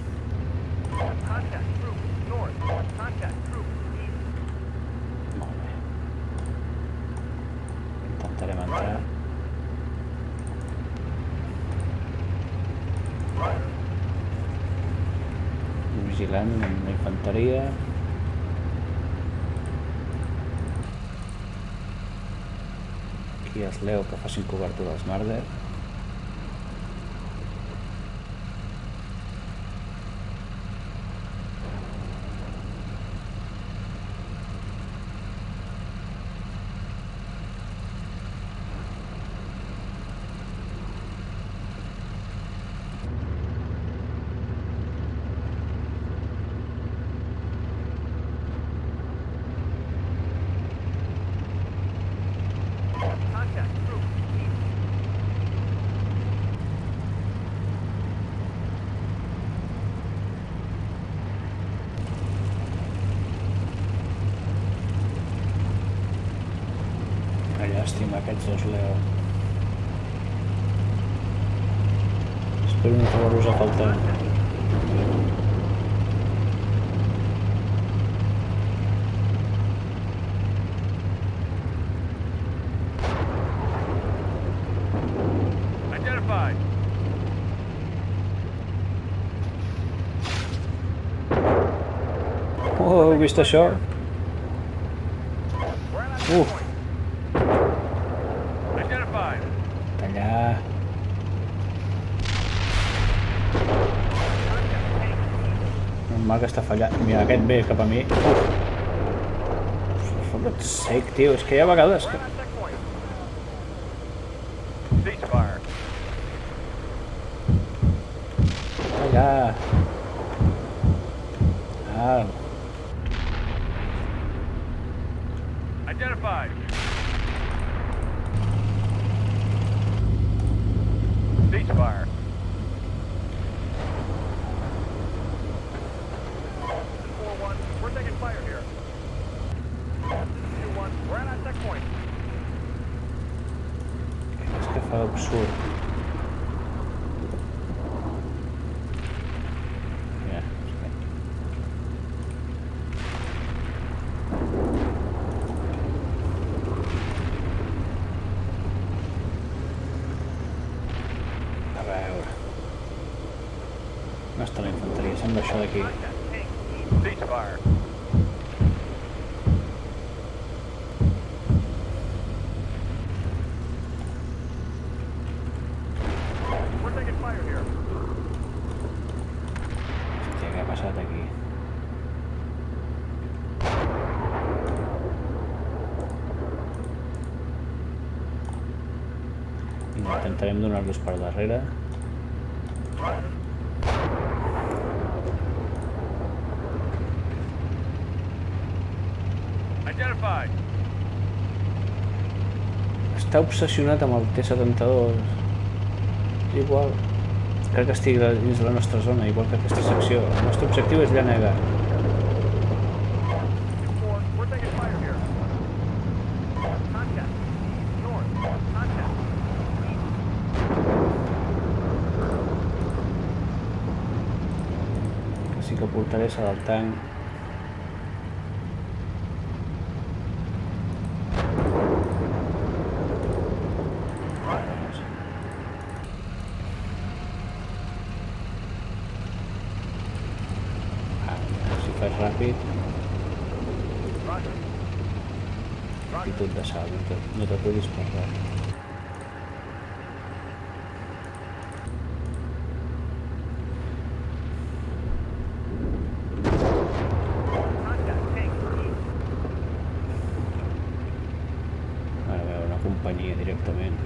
[SPEAKER 2] Contact troops north. Contact troops east.
[SPEAKER 1] Molt bé. Intentarem entrar.
[SPEAKER 2] Roger.
[SPEAKER 1] Vigilant amb la infanteria. Aquí els Leo que facin cobertura als Marder.
[SPEAKER 2] Contact troops east.
[SPEAKER 1] Que llàstima aquests dos Leo. Espero no trobar-los a faltar.
[SPEAKER 2] Identified.
[SPEAKER 1] Oh, heu vist això?
[SPEAKER 2] We're at our
[SPEAKER 1] Uf,
[SPEAKER 2] checkpoint. Identified.
[SPEAKER 1] allà. Normal que està fallant. Mira, aquest ve cap a mi. Uf. For God's sake, tio, és que hi ha vegades
[SPEAKER 2] We're
[SPEAKER 1] que...
[SPEAKER 2] at our checkpoint. Ceasefire.
[SPEAKER 1] Allà. Ah,
[SPEAKER 2] Identified. Ceasefire. This is 4-1. We're taking fire here. This is 2-1. We're at our checkpoint.
[SPEAKER 1] és que fa absurd. Mira, a veure. No està la infanteria, sembla això d'aquí.
[SPEAKER 2] Contact tank east. Ceasefire. We're taking fire here.
[SPEAKER 1] Hòstia, què ha passat aquí? Vinga, intentarem donar-los per darrere.
[SPEAKER 2] Identified.
[SPEAKER 1] Està obsessionat amb el T-72. És igual. Crec que estigui dins de la nostra zona, igual que aquesta secció. El nostre objectiu és Llanegar.
[SPEAKER 2] 2-4. We're taking fire here. Contact. North. Contact.
[SPEAKER 1] Que sí que portaré serà el tanc. ràpid.
[SPEAKER 2] Roger.
[SPEAKER 1] Actitud de salt, no t'aturis per res.
[SPEAKER 2] Contact tank east.
[SPEAKER 1] Ara veure una companyia directament.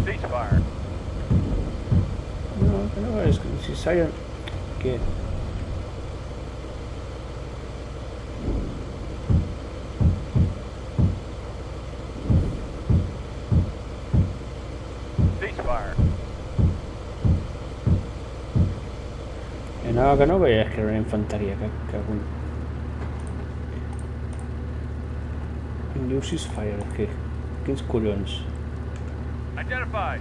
[SPEAKER 2] Ceasefire.
[SPEAKER 1] No, que no, és que si s'ha... Què?
[SPEAKER 2] Ceasefire.
[SPEAKER 1] Que no veies que era una infanteria, que... Em diu ceasefire, què? Quins collons?
[SPEAKER 2] Identified.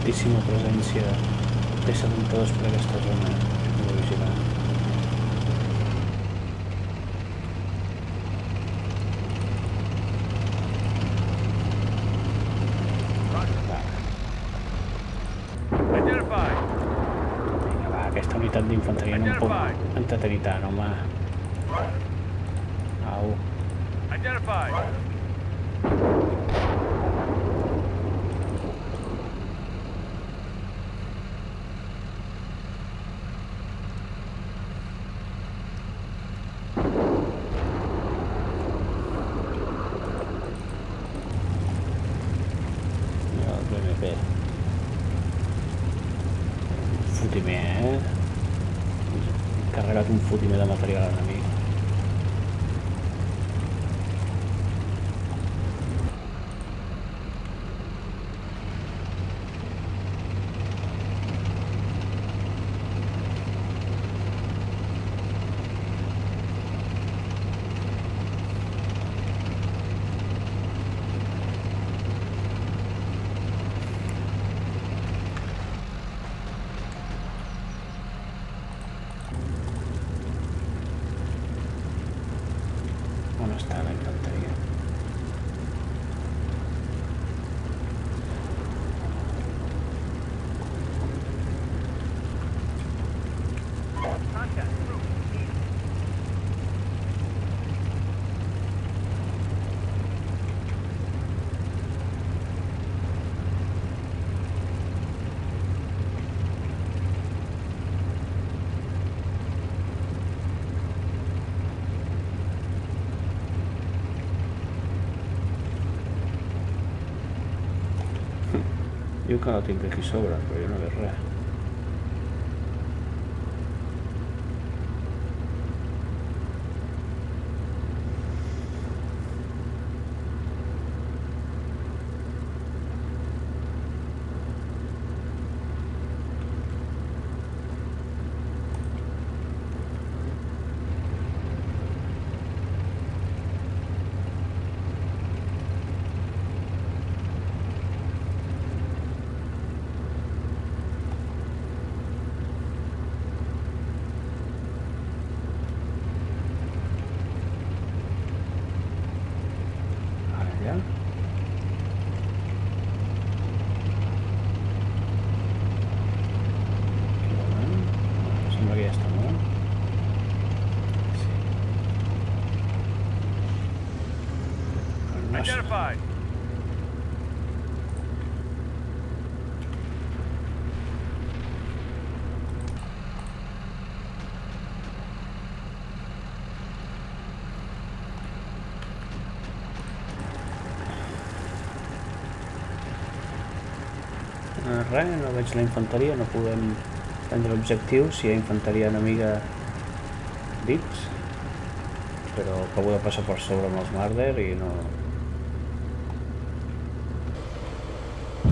[SPEAKER 1] Moltíssima presència T-72 per aquesta zona. Hem de vigilar.
[SPEAKER 2] Identified.
[SPEAKER 1] Vinga, va, aquesta unitat d'infanteria no em pot entretenir tant, home. Au.
[SPEAKER 2] Identified.
[SPEAKER 1] Mira el BMP. Un fotimer, Hem carregat un fotimer de material enemic. On està la infanteria?
[SPEAKER 2] Contact troops east.
[SPEAKER 1] Diu que no tinc aquí sobre, però jo no veig res.
[SPEAKER 2] Identified.
[SPEAKER 1] Res, no veig la infanteria, no podem prendre l'objectiu si hi ha infanteria enemiga dins, però acabo de passar per sobre amb els Marder i no...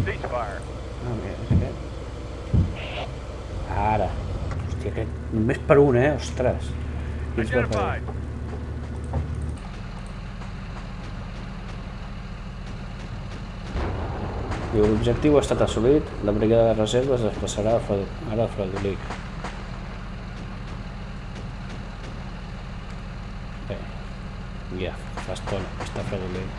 [SPEAKER 2] Ceasefire.
[SPEAKER 1] Ah, mira, és aquest. Ara. Hòstia, aquest... Només per un, ostres. Quins va fer?
[SPEAKER 2] Identified.
[SPEAKER 1] Diu, l'objectiu ha estat assolit, la brigada de reserva es desplaçarà ara a Fredolic. Bé, ja, fa estona que està a Fredolic.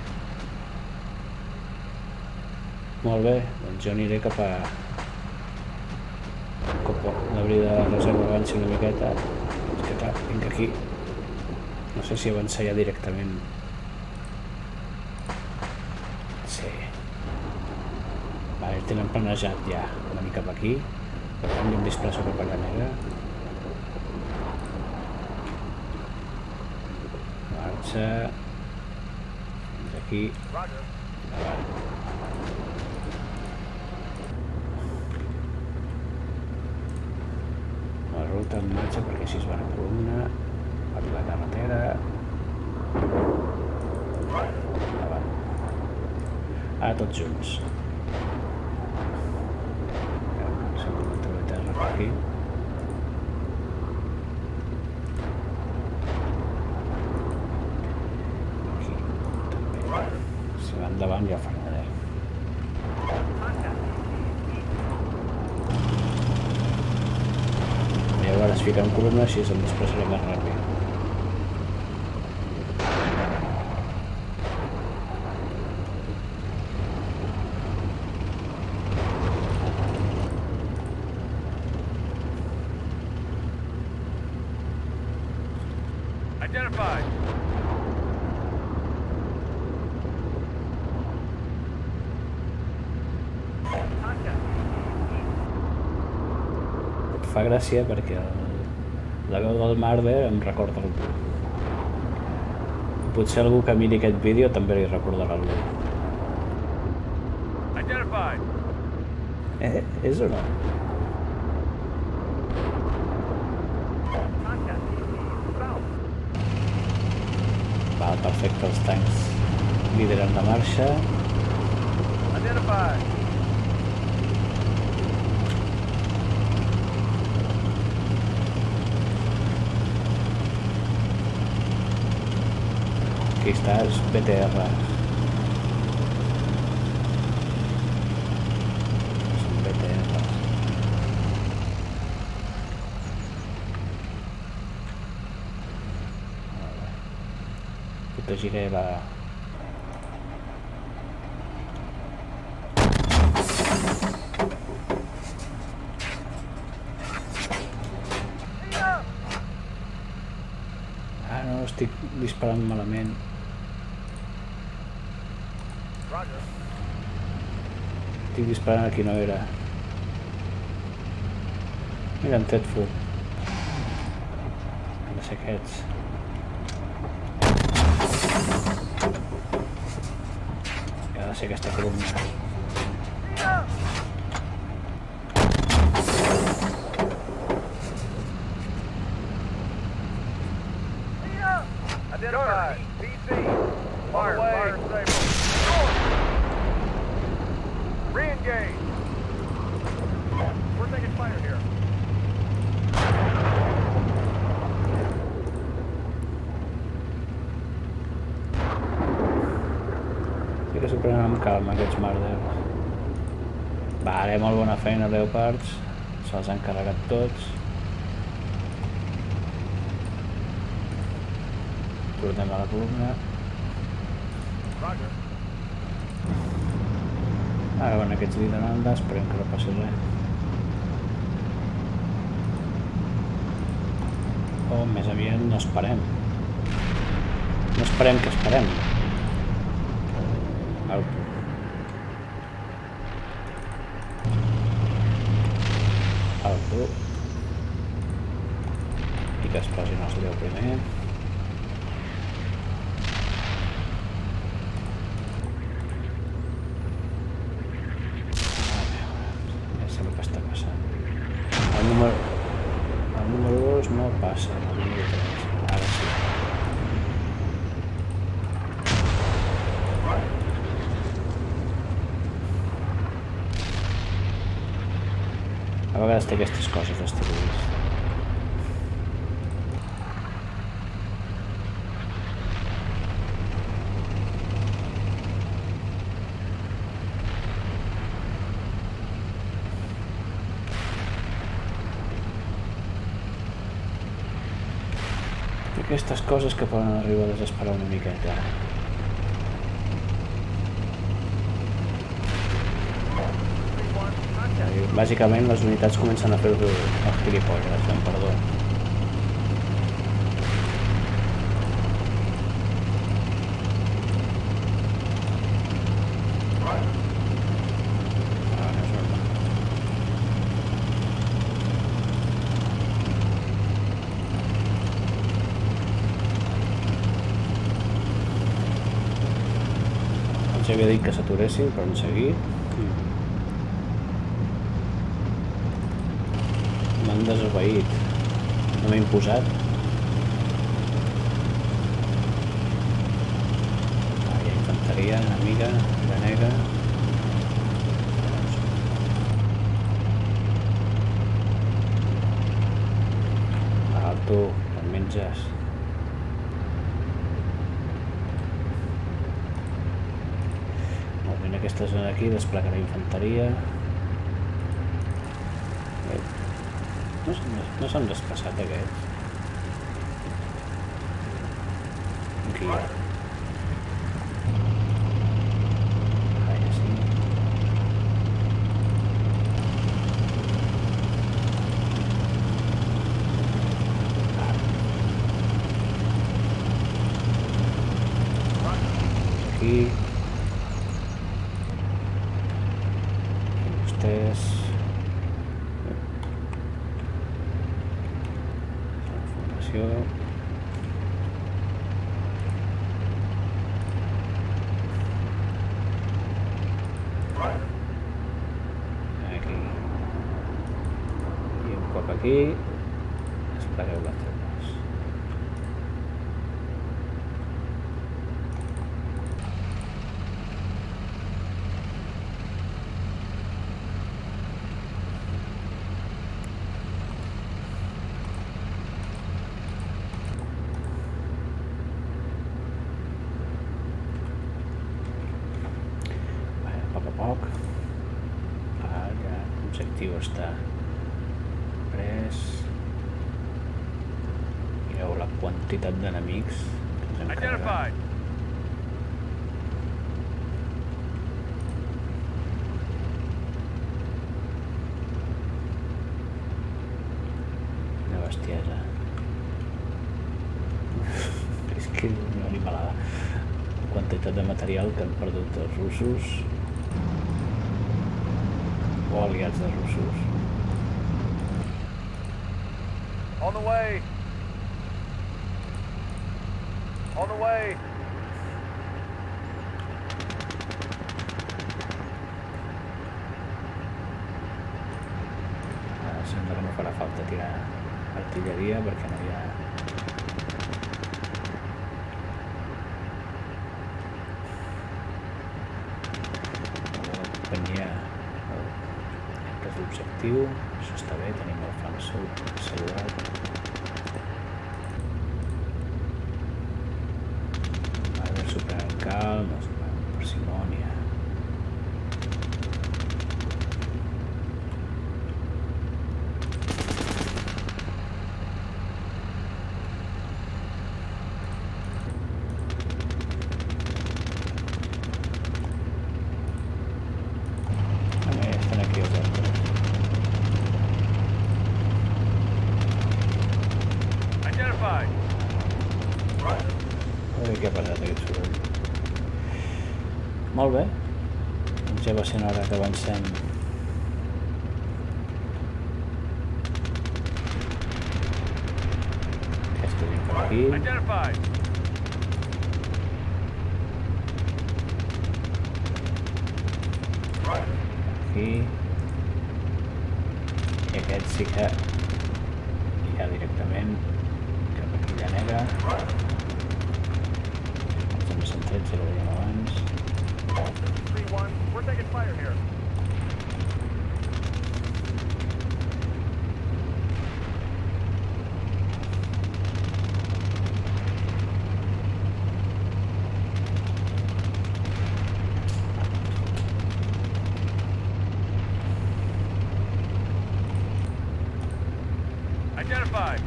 [SPEAKER 1] Molt bé, doncs jo aniré cap a... la brigada de reserva avanci una miqueta. És que clar, vinc aquí. No sé si avançar ja directament. Sí. Vale, tenen planejat ja venir cap aquí, per tant jo em desplaço cap allà negra. Marxa fins aquí.
[SPEAKER 2] Roger.
[SPEAKER 1] Endavant. La ruta en marxa perquè així es va a columna per la carretera. Endavant. Ara tots junts. Aquí. Aquí també. Si va endavant ja frenaré. I a veure, es fica en columna així em desplaçaré més ràpid.
[SPEAKER 2] Identified.
[SPEAKER 1] Fa gràcia perquè la veu del Marder em recorda algú. Potser algú que miri aquest vídeo també li recordarà algú.
[SPEAKER 2] Identified.
[SPEAKER 1] És o no? Val, perfecte, els tancs lideren la marxa.
[SPEAKER 2] Identified.
[SPEAKER 1] Aquí està, els BTR. Són BTR. Protegiré la... Ah, no, estic disparant malament.
[SPEAKER 2] Roger.
[SPEAKER 1] Estic disparant a qui no era. Mira, en Tetful. Han de ser aquests. Ha de ser aquesta columna.
[SPEAKER 2] Identified. PC. Fire. Fire stable. Re-engage. We're taking fire here.
[SPEAKER 1] Sí que s'ho prenen amb calma aquests Marders. Vale, molt bona feina, Leopards. Se'ls han carregat tots. Tornem a la columna.
[SPEAKER 2] Roger.
[SPEAKER 1] Ara van aquests liderant, esperem que no passi res. O més aviat no esperem. No esperem que esperem. Alto. Alto. I que es posin els 10 primer. Ja sé el que està passant. El número 2 no passa, el número 3. Ara sí. A vegades té aquestes coses d'esteroids. Aquestes coses que poden arribar a desesperar una miqueta. Bàsicament les unitats comencen a fer el gilipolles, amb perdó. Els havia dit que s'aturessin, però han seguit. M'han desobeït. No m'he imposat. Hi ha infanteria enemiga, granega. Alto, et menges. Molt bé, en aquesta zona d'aquí desplegarà infanteria. No s'han desplaçat aquests. Aquí hi ha. Ah, ja sí. Aquí. I vostès. Aquí. I un cop aquí desplegueu les tropes. Poc. Ja l'objectiu està pres. Mireu la quantitat d'enemics que ens hem carregat. Quina bestiesa. És que és una animalada. La quantitat de material que han perdut els russos o aliats de russos.
[SPEAKER 2] On the way. On the way.
[SPEAKER 1] Ara sembla que no farà falta tirar artilleria perquè no hi ha... L'objectiu, això està bé, tenim el flanc sud assegurat. Ara superar el calm, amb parsimònia. Estan aquí els altres. A veure què ha passat aquest soroll. Molt bé. Doncs ja va ser hora que avancem. Aquesta gent per aquí.
[SPEAKER 2] Identified.
[SPEAKER 1] Aquí. I aquest sí que ja directament cap aquí ja negra. Els M113 ja ho veiem abans.
[SPEAKER 2] 3-1, we're taking fire here. Identified.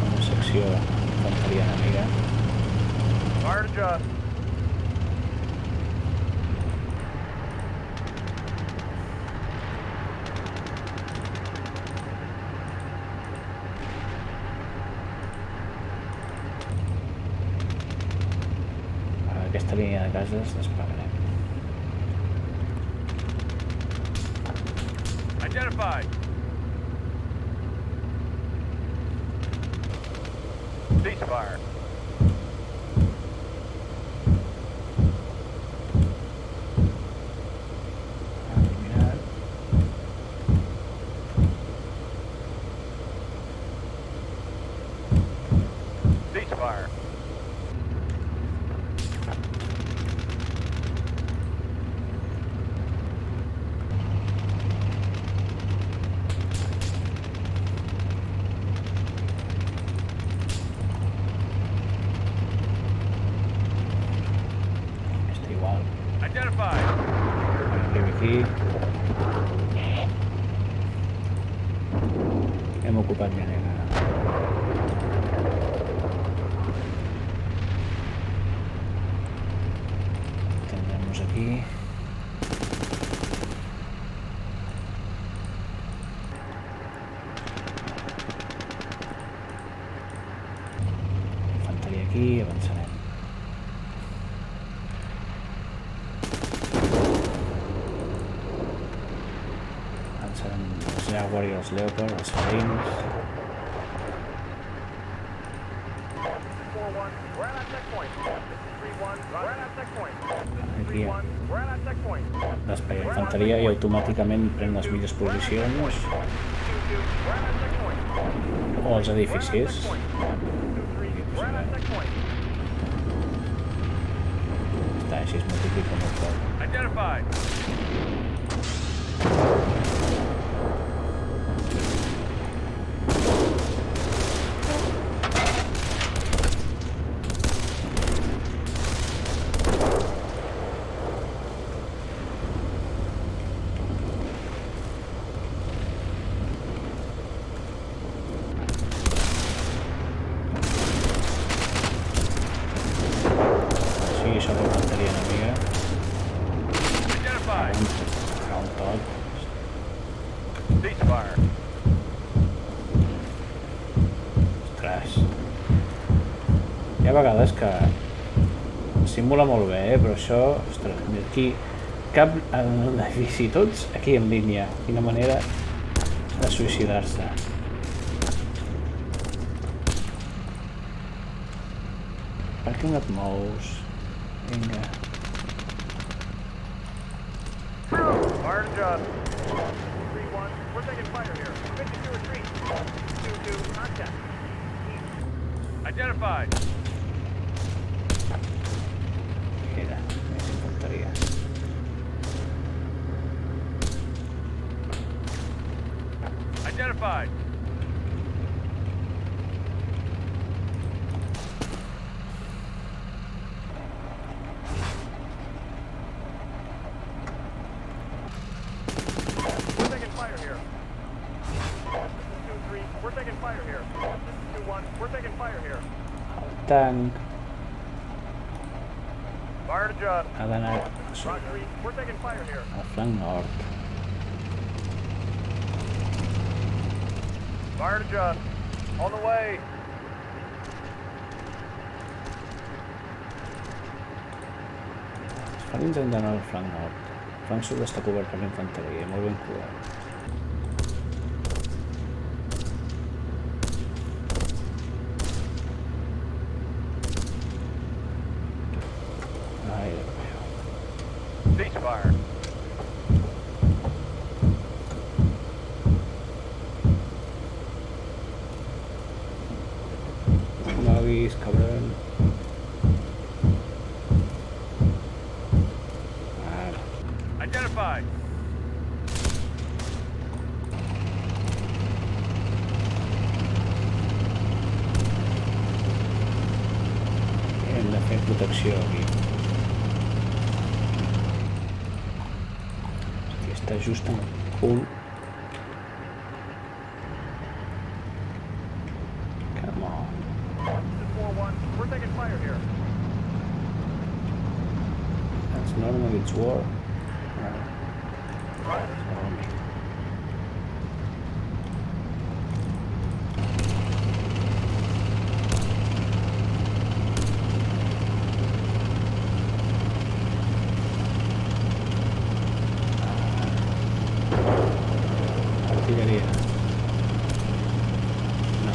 [SPEAKER 1] Una secció d'infanteria enemiga.
[SPEAKER 2] Fire to just.
[SPEAKER 1] Aquesta línia de cases desplegarem.
[SPEAKER 2] Identified. Ceasefire.
[SPEAKER 1] Eliminat.
[SPEAKER 2] Ceasefire.
[SPEAKER 1] Està igual.
[SPEAKER 2] Identified.
[SPEAKER 1] Arriba aquí. Hem ocupat ja negra. Tindrem-nos aquí. Infanteria aquí, avançarem. Avançarem els Jaguar i els Leopard, els Marines.
[SPEAKER 2] 4-1, we're at our checkpoint. 3-1, we're at our checkpoint.
[SPEAKER 1] Aquí
[SPEAKER 2] 3-1, we're at our checkpoint.
[SPEAKER 1] l'espai d'infanteria i automàticament pren les millors posicions
[SPEAKER 2] 2-2, we're at our checkpoint.
[SPEAKER 1] o els edificis.
[SPEAKER 2] 2-3, we're at our checkpoint.
[SPEAKER 1] Està, així es multiplica molt poc.
[SPEAKER 2] Identified.
[SPEAKER 1] Així sóc l'infanteria enemiga.
[SPEAKER 2] Identified.
[SPEAKER 1] Fa un toc.
[SPEAKER 2] Ceasefire.
[SPEAKER 1] Ostres. Hi ha vegades que simula molt bé, però això... Ostres, aquí... Cap en l'edifici, tots aquí en línia. Quina manera de suïcidar-se. Per què no et mous? Vinga.
[SPEAKER 2] Fire to just. 3-1, we're taking fire here. 52 retreat. 2-2, contact. Identified.
[SPEAKER 1] Queda més infanteria.
[SPEAKER 2] Identified. We're taking fire here. 2-3, we're taking fire here. 2-1, we're taking fire here.
[SPEAKER 1] El tanc.
[SPEAKER 2] Fire to Judd.
[SPEAKER 1] Ha d'anar
[SPEAKER 2] Rock 3, we're taking fire here.
[SPEAKER 1] al flanc nord.
[SPEAKER 2] Fire to Judd. On the way.
[SPEAKER 1] Els felins han d'anar al flanc nord. El flanc sud està cobert per l'infanteria, molt ben cobert. Ai, Déu meu.
[SPEAKER 2] Ceasefire.
[SPEAKER 1] Moguis, cabron. Ara.
[SPEAKER 2] Identified.
[SPEAKER 1] Hem de fer protecció aquí. Aquí està just en el punt. Come on.
[SPEAKER 2] This is 4-1, we're taking fire here.
[SPEAKER 1] That's normal, it's war.
[SPEAKER 2] Right.
[SPEAKER 1] Sorry. Artilleria. No.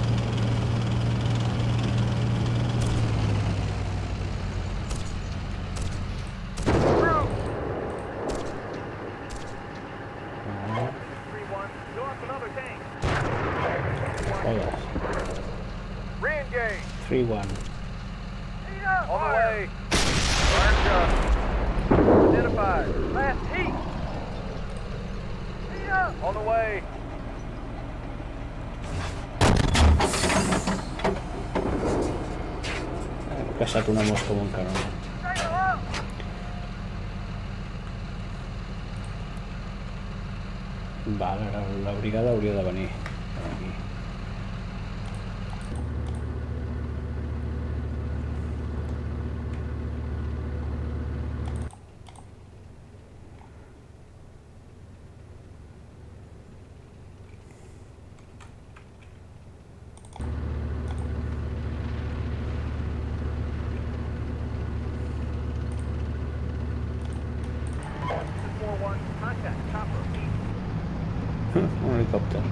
[SPEAKER 1] Ah,
[SPEAKER 2] 3-1, go up another tank.
[SPEAKER 1] jodas.
[SPEAKER 2] Re-engage.
[SPEAKER 1] 3-1.
[SPEAKER 2] On the way. Fire to Judd. Identified. Last heat. On the way.
[SPEAKER 1] He caçat una mosca amb un canó. Val, ara la brigada hauria de venir per aquí.
[SPEAKER 2] This is 4-1, contact chopper east.
[SPEAKER 1] Un helicòpter.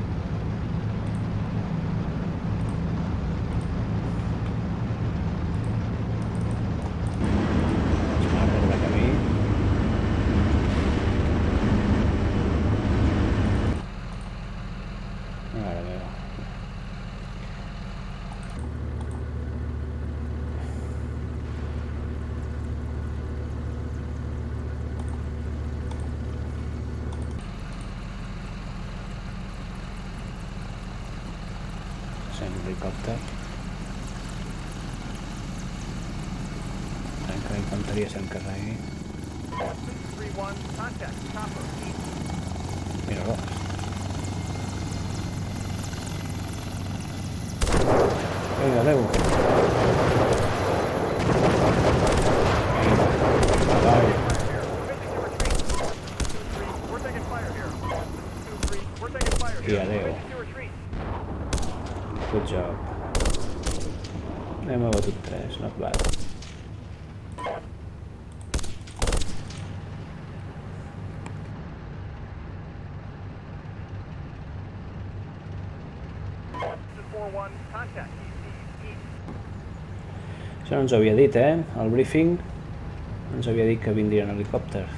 [SPEAKER 1] Es marca de camí. Mare meva. Sent l'helicòpter. Tant que la infanteria s'encarregui.
[SPEAKER 2] 3-1, contact chopper east.
[SPEAKER 1] Mira-los. Vinga, adeu. Vinga, avall.
[SPEAKER 2] We're taking fire here. 2-3, we're taking fire
[SPEAKER 1] I
[SPEAKER 2] here.
[SPEAKER 1] adeu.
[SPEAKER 2] To retreat.
[SPEAKER 1] Good job. Hem abatut 3, not bad.
[SPEAKER 2] This is 4-1, contact east.
[SPEAKER 1] Això no ens ho havia dit, El briefing ens havia dit que vindrien helicòpters.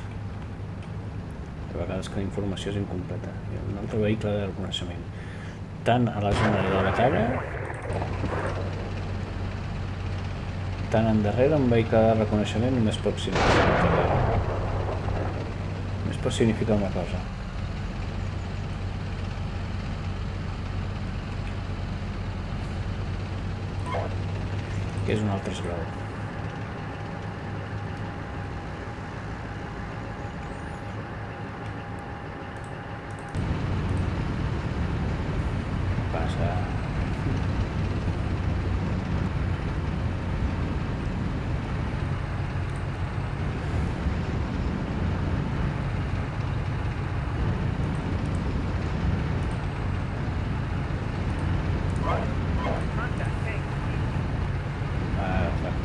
[SPEAKER 1] De vegades que la informació és incompleta. Hi ha un altre vehicle de reconeixement. Tant a la zona de la batalla, tant endarrere un vehicle de reconeixement només pot significar només pot significar una cosa. Que és un altre esgrau. Passa.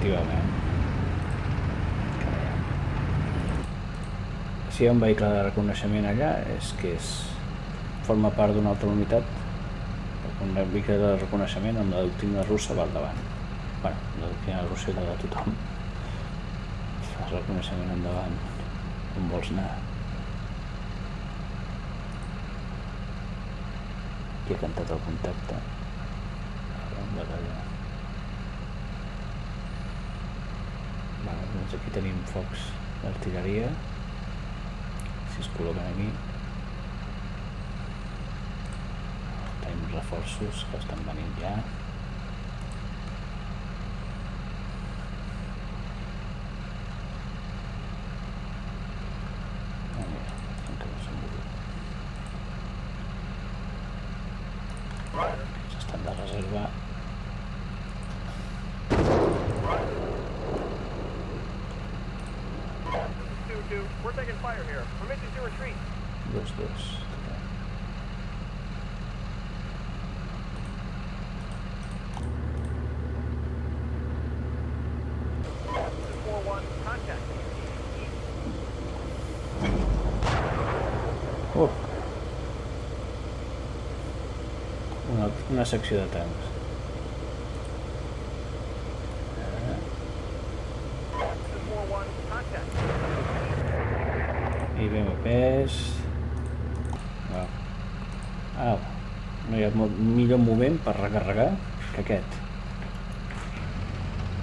[SPEAKER 1] efectivament. Si hi ha un vehicle de reconeixement allà és que forma part d'una altra unitat. Un vehicle de reconeixement amb la doctrina russa va al davant. Bueno, la doctrina russa és la de tothom. Fas reconeixement endavant. On vols anar? Qui ha cantat el contacte? Vale, doncs aquí tenim focs d'artilleria. Si es col·loquen aquí tenim reforços que estan venint ja. Estan de reserva.
[SPEAKER 2] We're taking fire here. Permission to retreat.
[SPEAKER 1] 2-2.
[SPEAKER 2] Contact.
[SPEAKER 1] Una secció de tancs. I BMPs. No hi ha millor moment per recarregar que aquest.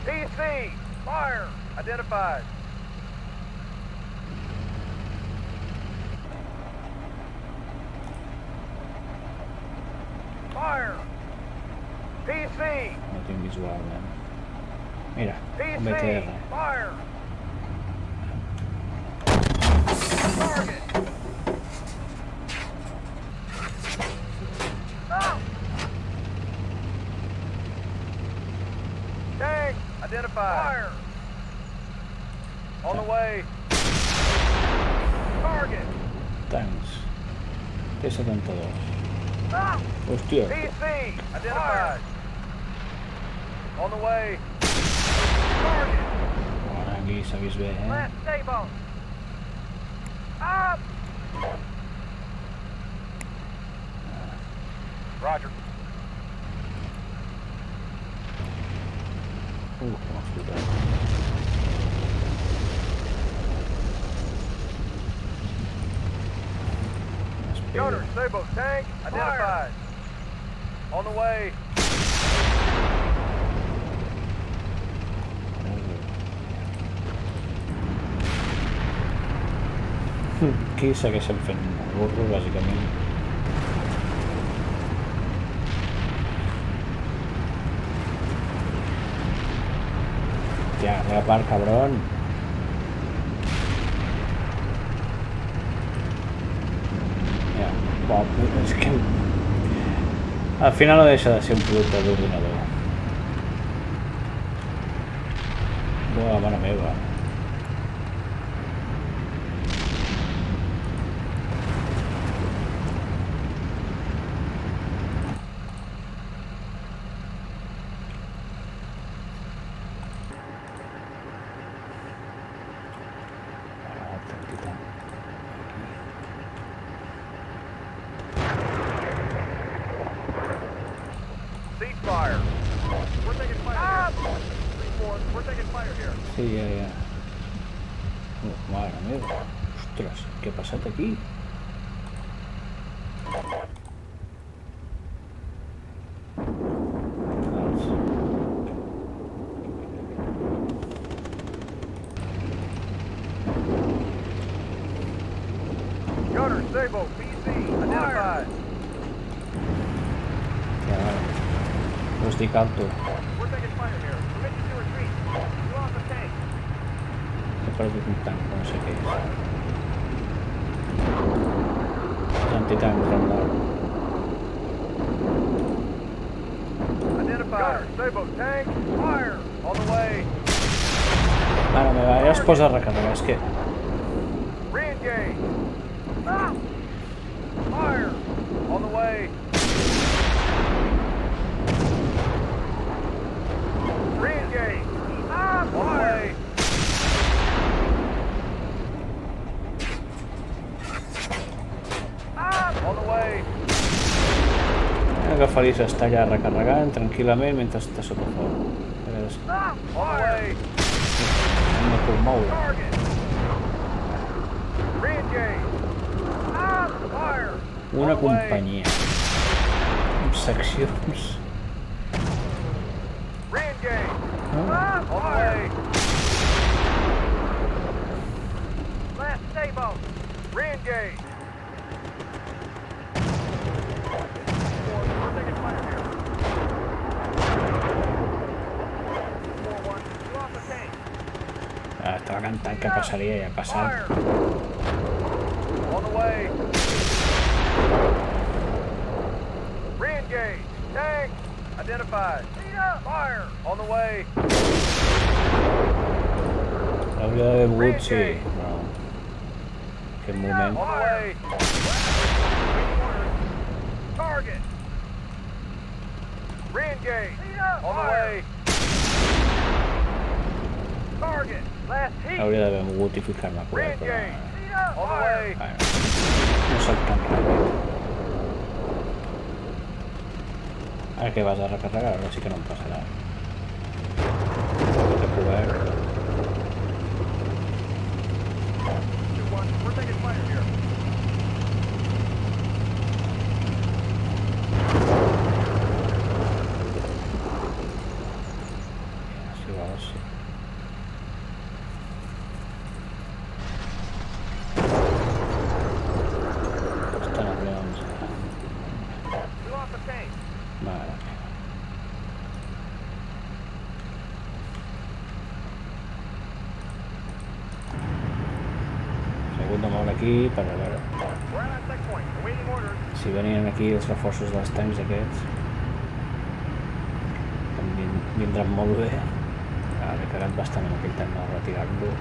[SPEAKER 2] PC! Fire! Identified. Fire! PC!
[SPEAKER 1] No tinc visual, Mira, un
[SPEAKER 2] PC!
[SPEAKER 1] BTR.
[SPEAKER 2] Fire! Target! Tank! Identified. Fire! On the way. Target!
[SPEAKER 1] Tancs. T-72. Hòstia.
[SPEAKER 2] PC! Identified. On the way. Target!
[SPEAKER 1] Bueno, aquí s'ha vist bé,
[SPEAKER 2] Last stable. Up! Roger.
[SPEAKER 1] Com ha explotat.
[SPEAKER 2] Gunner, Sabo, tank, identified. On the way.
[SPEAKER 1] Aquí segueixen fent el burro, bàsicament. Ja, la part, cabrón. Ja, és que... Al final no deixa de ser un producte d'ordinador. Buah, mare meva.
[SPEAKER 2] Ceasefire. We're taking fire here. 3-4, we're taking fire here.
[SPEAKER 1] Sí, ja. Mare meva. Ostres, què ha passat aquí?
[SPEAKER 2] Gunner, Sabo, PC, identified.
[SPEAKER 1] Ja, no estic alto.
[SPEAKER 2] We're taking fire here. Permission to retreat. You off the tank.
[SPEAKER 1] He perdut un tanc, no sé què és. Antitanc, Randall.
[SPEAKER 2] Identified. Gunner, Sabo, tank, fire. On the way.
[SPEAKER 1] Mare meva, ja es posa a recarregar, és que...
[SPEAKER 2] Re-engage. Fire. On the way. Re-engage.
[SPEAKER 1] Feliç està allà recarregant tranquil·lament mentre està sota foc.
[SPEAKER 2] On the way.
[SPEAKER 1] No puc moure.
[SPEAKER 2] Target. Re-engage. Fire.
[SPEAKER 1] Una companyia amb seccions.
[SPEAKER 2] Re-engage.
[SPEAKER 1] Ah,
[SPEAKER 2] On the way. Last stable. Re-engage. We're taking fire here. 4-1. You off the tank.
[SPEAKER 1] estava cantant que passaria i ha passat.
[SPEAKER 2] Fire. On the way. Re-engage. Tank. Identified. Fire. On the way.
[SPEAKER 1] Hauria d'haver mogut, sí, però en aquest moment...
[SPEAKER 2] On the way. Target. Re-engage. On the way. Target. Last heat.
[SPEAKER 1] Hauria d'haver mogut i ficar-me a cobert, però...
[SPEAKER 2] Re-engage. On the way.
[SPEAKER 1] Bueno, no soc tan ràpid. Ara que vas a recarregar, ara sí que no em passarà. Tot cobert.
[SPEAKER 2] 2-1. We're taking fire here.
[SPEAKER 1] Si vols, sí. Estan els lleons.
[SPEAKER 2] You off the tank.
[SPEAKER 1] Mare meva. S'ha hagut de moure aquí per a veure
[SPEAKER 2] We're at our checkpoint. Awaiting orders.
[SPEAKER 1] si venien aquí els reforços dels tancs aquests. Que em vindran molt bé. Ara m'he cagat bastant amb aquell tanc de retirar-lo.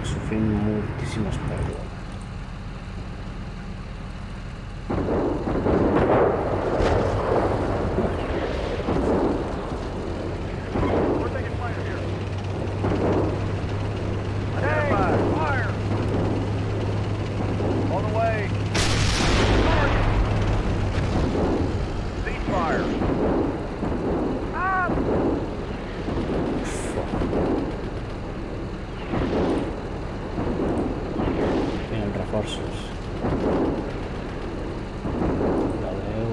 [SPEAKER 1] Estic sofrint moltíssimes pèrdues.
[SPEAKER 2] We're taking fire here. Identified. Fire. On the way. Target. Cease fire.
[SPEAKER 1] Venen reforços. La 10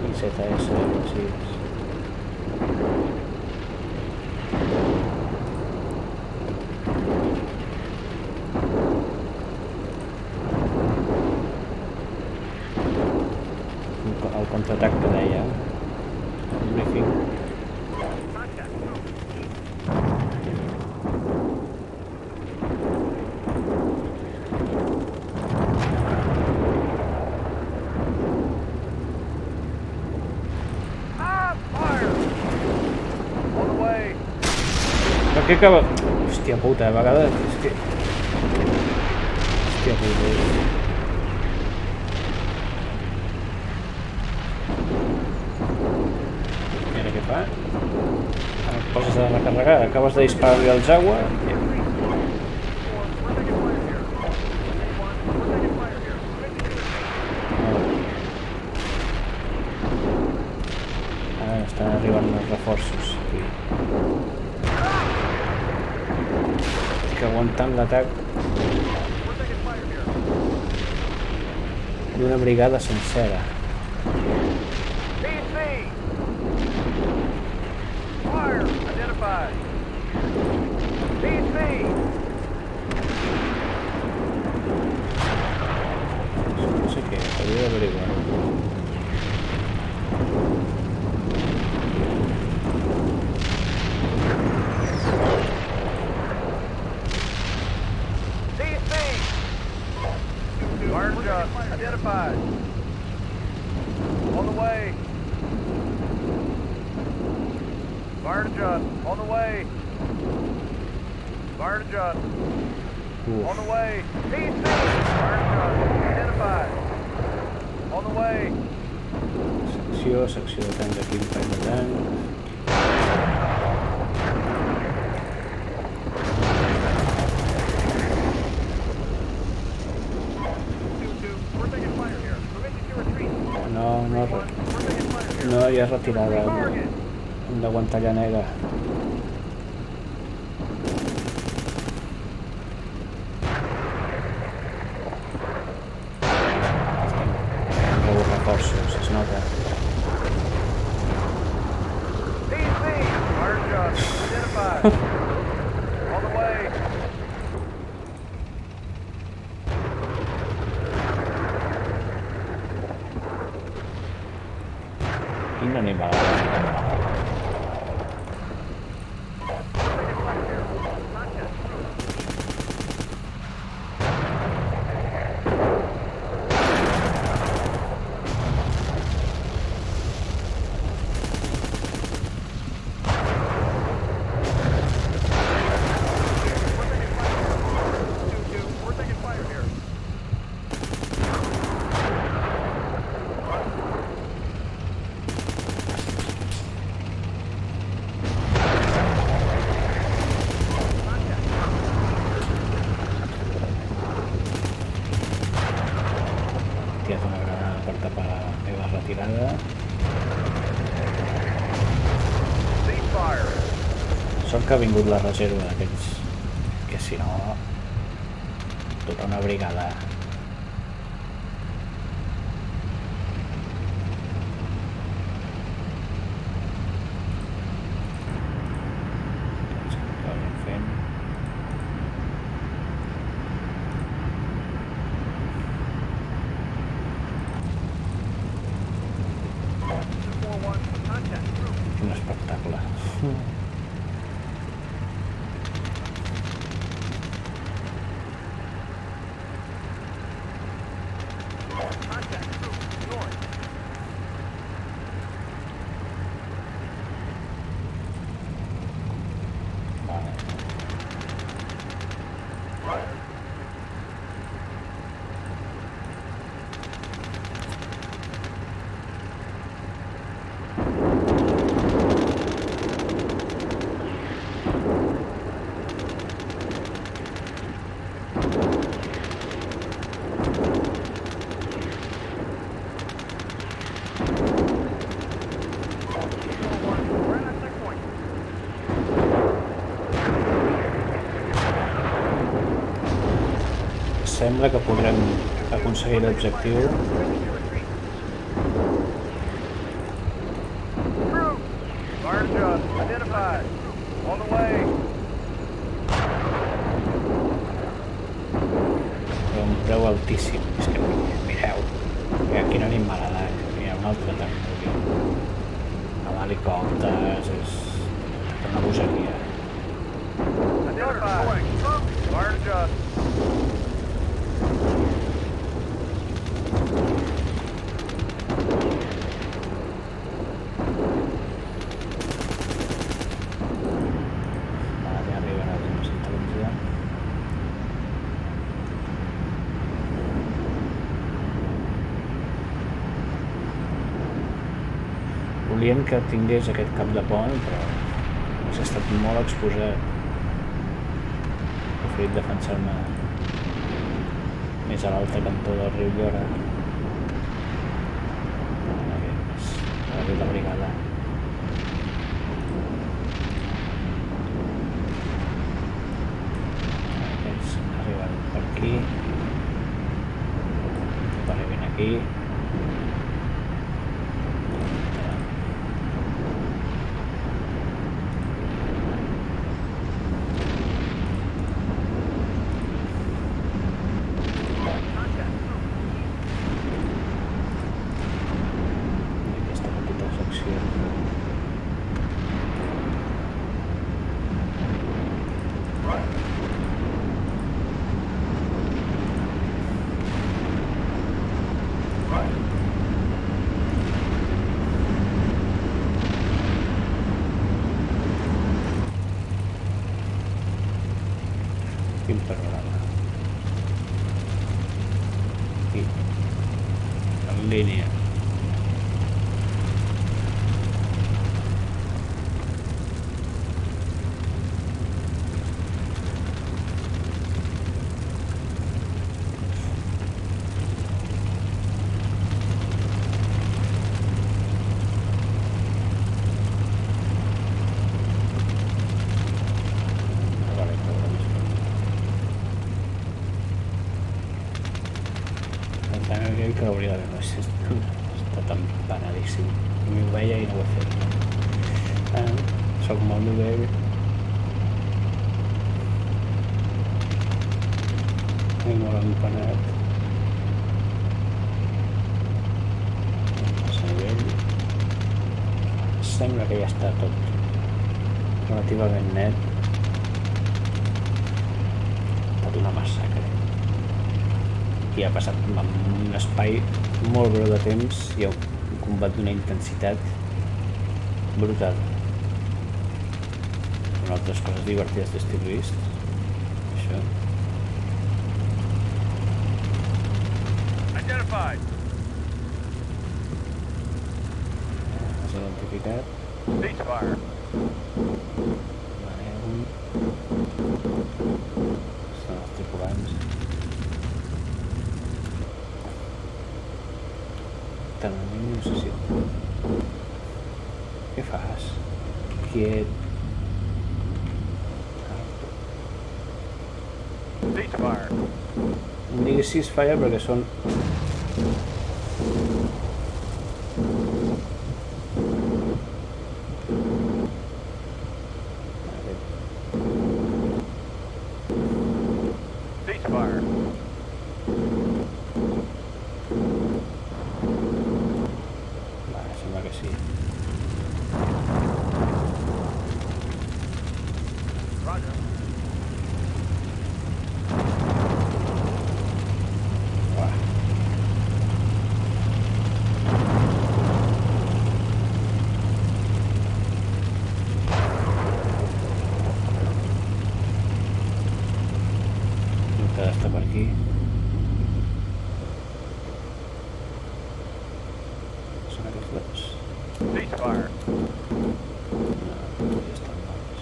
[SPEAKER 1] i ZS, sí. El contraatac que deia, el briefing.
[SPEAKER 2] Contact. Fire. On the way.
[SPEAKER 1] Per què acaba... Hòstia puta, a vegades és que... Hòstia puta. Mira què fa. Ara et poses a recarregar, acabes de disparar-li al Jaguar.
[SPEAKER 2] We're taking fire here. 1. We're taking fire here.
[SPEAKER 1] Ara estan arribant els reforços aquí. Estic aguantant l'atac
[SPEAKER 2] We're taking fire here.
[SPEAKER 1] d'una brigada sencera.
[SPEAKER 2] PC. Fire. Identified. PC.
[SPEAKER 1] No sé què, hauria d'averiguar.
[SPEAKER 2] DC. Fire just identified. On the way. Fire to just. On the way. Fire to just. On the way. PC. Fire to just. Identified. On the way.
[SPEAKER 1] Secció de tancs aquí, un parell de tancs. No hi ha retirada. Hem d'aguantar llanega. Rebo reforços, es nota.
[SPEAKER 2] On the way.
[SPEAKER 1] Quin animal.
[SPEAKER 2] We're taking fire here.
[SPEAKER 1] He tirat una granada per tapar la meva retirada.
[SPEAKER 2] Ceasefire.
[SPEAKER 1] Sort que ha vingut la reserva d'aquells, que si no, tota una brigada. Doncs que vagin fent. Quin espectacle. Vale. Sembla que podrem aconseguir l'objectiu.
[SPEAKER 2] Fire just identified. On the way.
[SPEAKER 1] Té un preu altíssim. És que mireu, quin animaladat. Hi ha un altre també. Amb helicòpters, és una bogeria.
[SPEAKER 2] Identified. Fire just.
[SPEAKER 1] Vale, arriben els 213. Volien que tingués aquest cap de pont, però ha estat molt exposat. He preferit defensar-me més a l'altre cantó del riu Llora. La brigada. Aquests arriben per aquí. Arriben aquí. Aquesta petita secció. Quin panorama. Aquí. En línia. hauria d'haver està tan banalíssim. M'hi ho veia i no ho he fet. Soc molt novell. I molt empanat. A nivell sembla que ja està tot relativament net. Ha estat una massacre. I ha passat en un espai molt breu de temps i ha un combat d'una intensitat brutal. Són altres coses divertides d'estil vist. Això.
[SPEAKER 2] Identified.
[SPEAKER 1] Has identificat.
[SPEAKER 2] Ceasefire.
[SPEAKER 1] Vale, un. Són els tripulants. Tanmateix no sé si... Què fas? Quiet.
[SPEAKER 2] Ceasefire.
[SPEAKER 1] Em diguis ceasefire perquè són...
[SPEAKER 2] Ceasefire.
[SPEAKER 1] Vale, sembla que sí.
[SPEAKER 2] Roger.
[SPEAKER 1] Uah. No t'ha d'estar per aquí. Són aquests dos.
[SPEAKER 2] Ceasefire.
[SPEAKER 1] No, ja estan morts.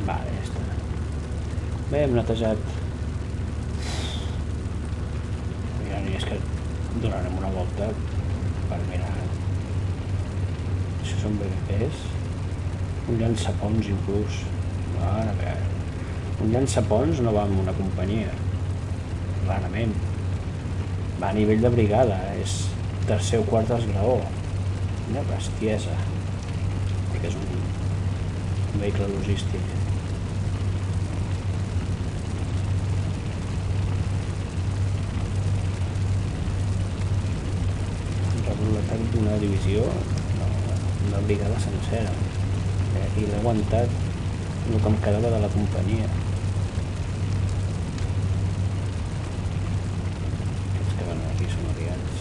[SPEAKER 1] Vale, ja està. Bé, hem netejat. Ja ni és que donarem una volta per mirar. Això són BVPs. Un llançapons inclús. Mare meva. Un llançapons no va amb una companyia. Rarament. Va a nivell de brigada. És tercer o quart esglaó. Una bestiesa. Que és un vehicle logístic. Rebut l'atac d'una divisió, una brigada sencera. I l'he aguantat el que em quedava de la companyia. Aquests que van aquí són aliats.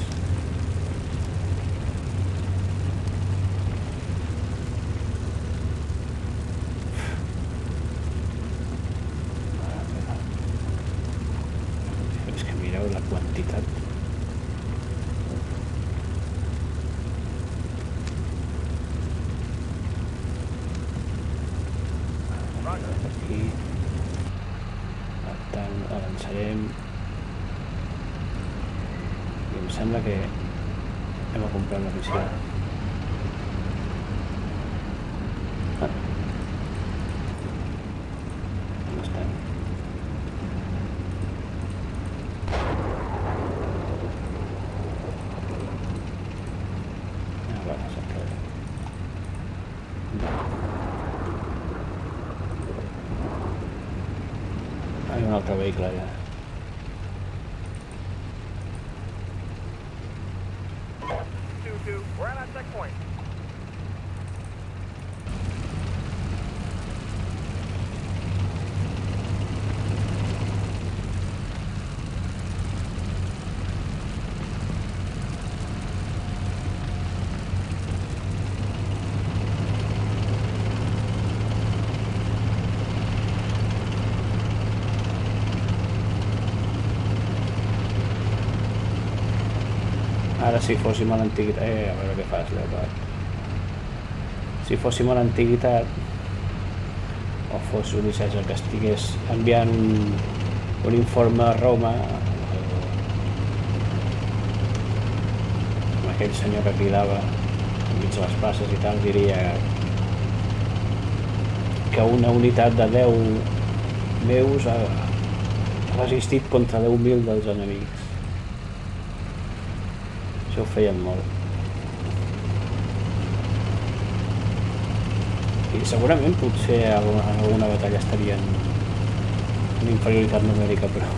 [SPEAKER 1] És que mireu la quantitat. Aquí. Per tant, avançarem. I em sembla que hem comprat la missió. On estem? Vale, sempre. Hi ha un altre vehicle allà.
[SPEAKER 2] 2-2. We're at our checkpoint.
[SPEAKER 1] Ara si fóssim a l'antiguitat... a veure què fas, Leopard. Si fóssim a l'antiguitat, o fos Ulisses el que estigués enviant un informe a Roma, amb aquell senyor que cridava enmig de les places i tal, diria que una unitat de 10 meus ha resistit contra 10.000 dels enemics. Això ho feien molt. I segurament potser en alguna batalla estarien en inferioritat numèrica, però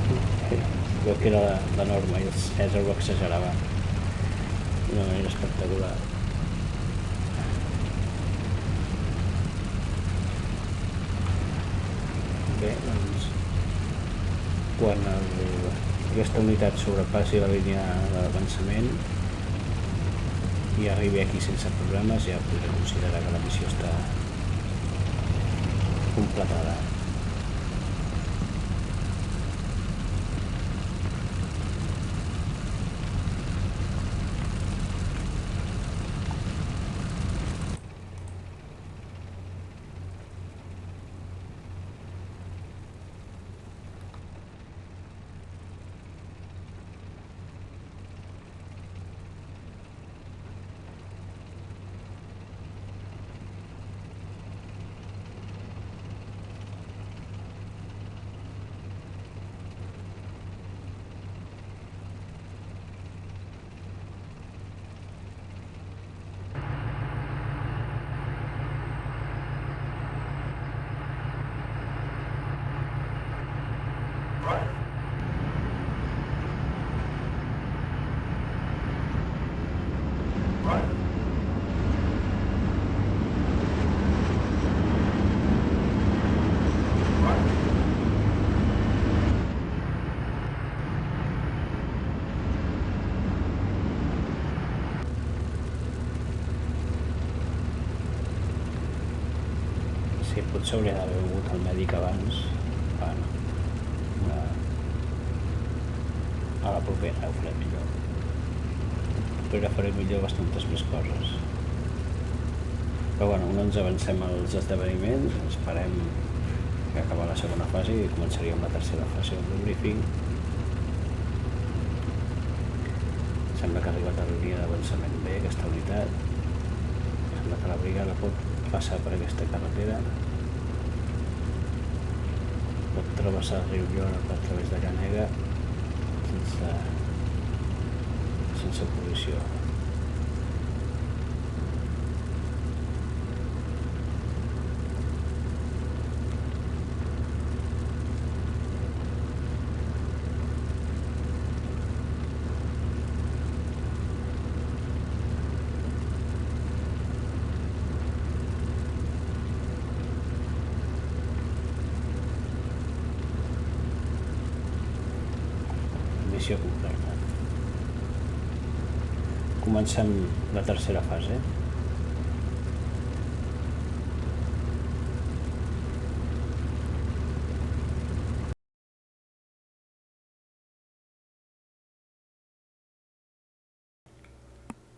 [SPEAKER 1] crec que era la norma i el Cèsar ho exagerava d'una manera espectacular. Bé, doncs quan aquesta unitat sobrepassi la línia d'avançament i arribi aquí sense problemes, ja podré considerar que la missió està completada. Sí, potser hauria d'haver begut el mèdic abans. Bueno, a la propera ho faré millor. A la propera faré millor bastantes més coses. Però bueno, no ens avancem als esdeveniments, esperem que acabar la segona fase i començaríem la tercera fase del briefing. Sembla que ha arribat a la línia d'avançament bé aquesta unitat. Sembla que la brigada pot passar per aquesta carretera, pot travessar el riu Llora a través de Llanega sense col·lisió. Missió completa. Comencem la tercera fase.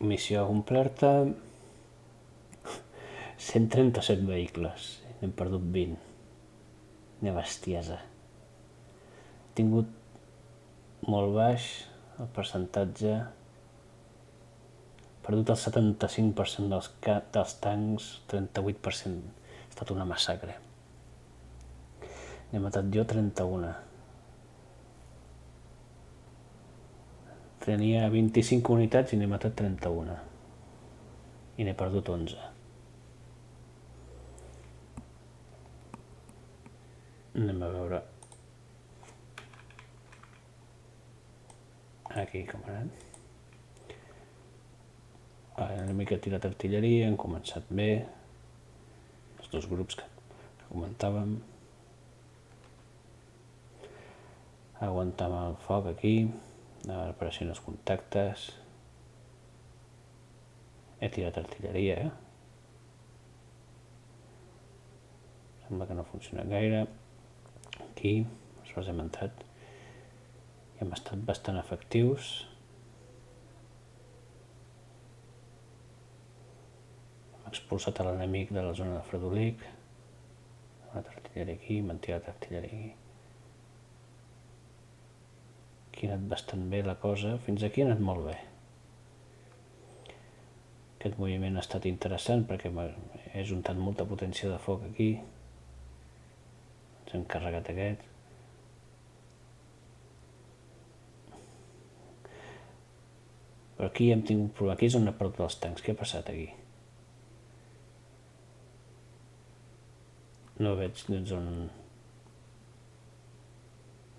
[SPEAKER 1] Missió completa. 137 vehicles. N'hem perdut 20. Quina bestiesa. He tingut molt baix el percentatge, perdut el 75% dels tancs, 38%, ha estat una massacre. N'he matat jo 31. Tenia 25 unitats i n'he matat 31 i n'he perdut 11. Anem a veure aquí com ha anat. L'enemic ha tirat artilleria, han començat bé els dos grups que comentàvem. Aguantam el foc aquí, apareixent els contactes. He tirat artilleria, sembla que no ha funcionat gaire. Aquí els hem entrat i hem estat bastant efectius. Hem expulsat a l'enemic de la zona de Fredolic. Hem anat artilleria aquí, m'han tirat artilleria aquí. Aquí ha anat bastant bé la cosa, fins aquí ha anat molt bé. Aquest moviment ha estat interessant perquè he juntat molta potència de foc aquí. Ens hem carregat aquest. Però aquí hem tingut un problema. Aquí és on ha perdut els tancs. Què ha passat aquí? No veig on...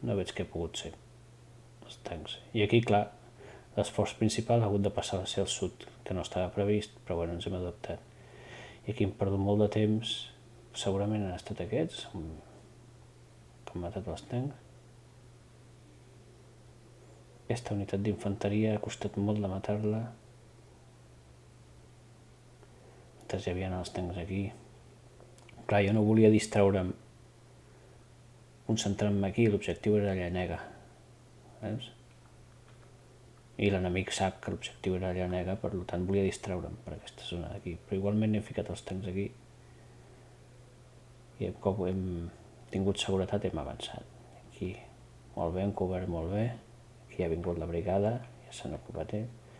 [SPEAKER 1] No veig què ha pogut ser els tancs. I aquí, clar, l'esforç principal ha hagut de passar a ser al sud, que no estava previst, però bueno, ens hem adaptat. I aquí hem perdut molt de temps. Segurament han estat aquests que han matat els tancs. Aquesta unitat d'infanteria ha costat molt de matar-la. Mentre hi havia els tancs aquí. Clar, jo no volia distraure'm concentrant-me aquí, l'objectiu era Llanega. Veus? I l'enemic sap que l'objectiu era Llanega, per tant volia distraure'm per aquesta zona d'aquí. Però igualment he ficat els tancs aquí. I un cop hem tingut seguretat hem avançat. Aquí molt bé, hem cobert molt bé. Aquí ha vingut la brigada, ja s'han ocupat ells.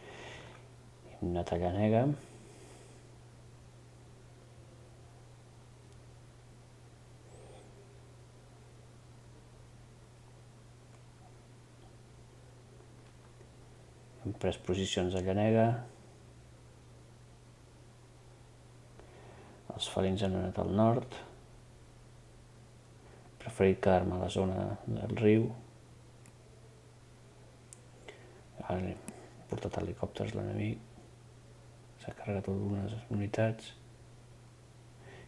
[SPEAKER 1] Hem anat a Llanega. Hem pres posicions a Llanega. Els felins han anat al nord. He preferit quedar-me a la zona del riu. Ara he portat helicòpters l'enemic. S'ha carregat algunes unitats.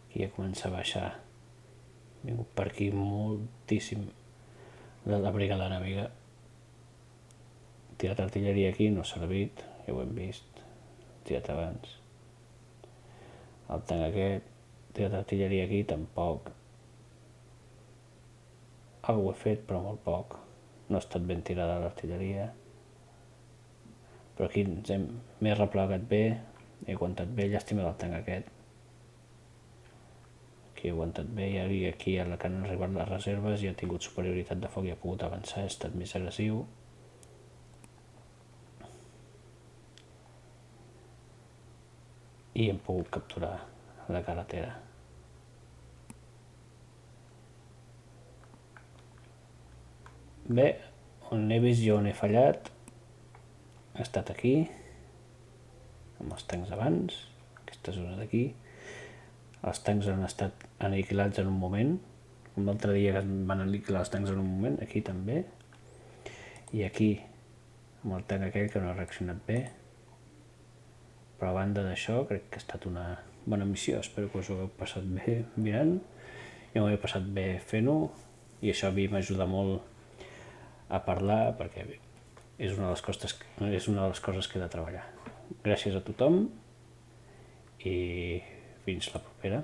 [SPEAKER 1] Aquí ja comença a baixar. Ha vingut per aquí moltíssim la brigada enemiga. Tirat artilleria aquí, no ha servit, ja ho hem vist, tirat abans. El tanc aquest, tirat artilleria aquí, tampoc. Algo he fet, però molt poc. No ha estat ben tirada l'artilleria. Però aquí m'he replegat bé, he aguantat bé, llàstima del tanc aquest. Aquí he aguantat bé i aquí a la que han arribat les reserves i ha tingut superioritat de foc i ha pogut avançar, ha estat més agressiu. I hem pogut capturar la carretera. Bé, on he vist jo on he fallat ha estat aquí, amb els tancs abans, aquesta zona d'aquí. Els tancs han estat aniquilats en un moment, com l'altre dia que van aniquilar els tancs en un moment, aquí també. I aquí, amb el tanc aquell que no ha reaccionat bé. Però a banda d'això, crec que ha estat una bona missió. Espero que us ho hagueu passat bé mirant. Jo m'ho he passat bé fent-ho i això a mi m'ajuda molt a parlar perquè és una de les coses que he de treballar. Gràcies a tothom i fins la propera.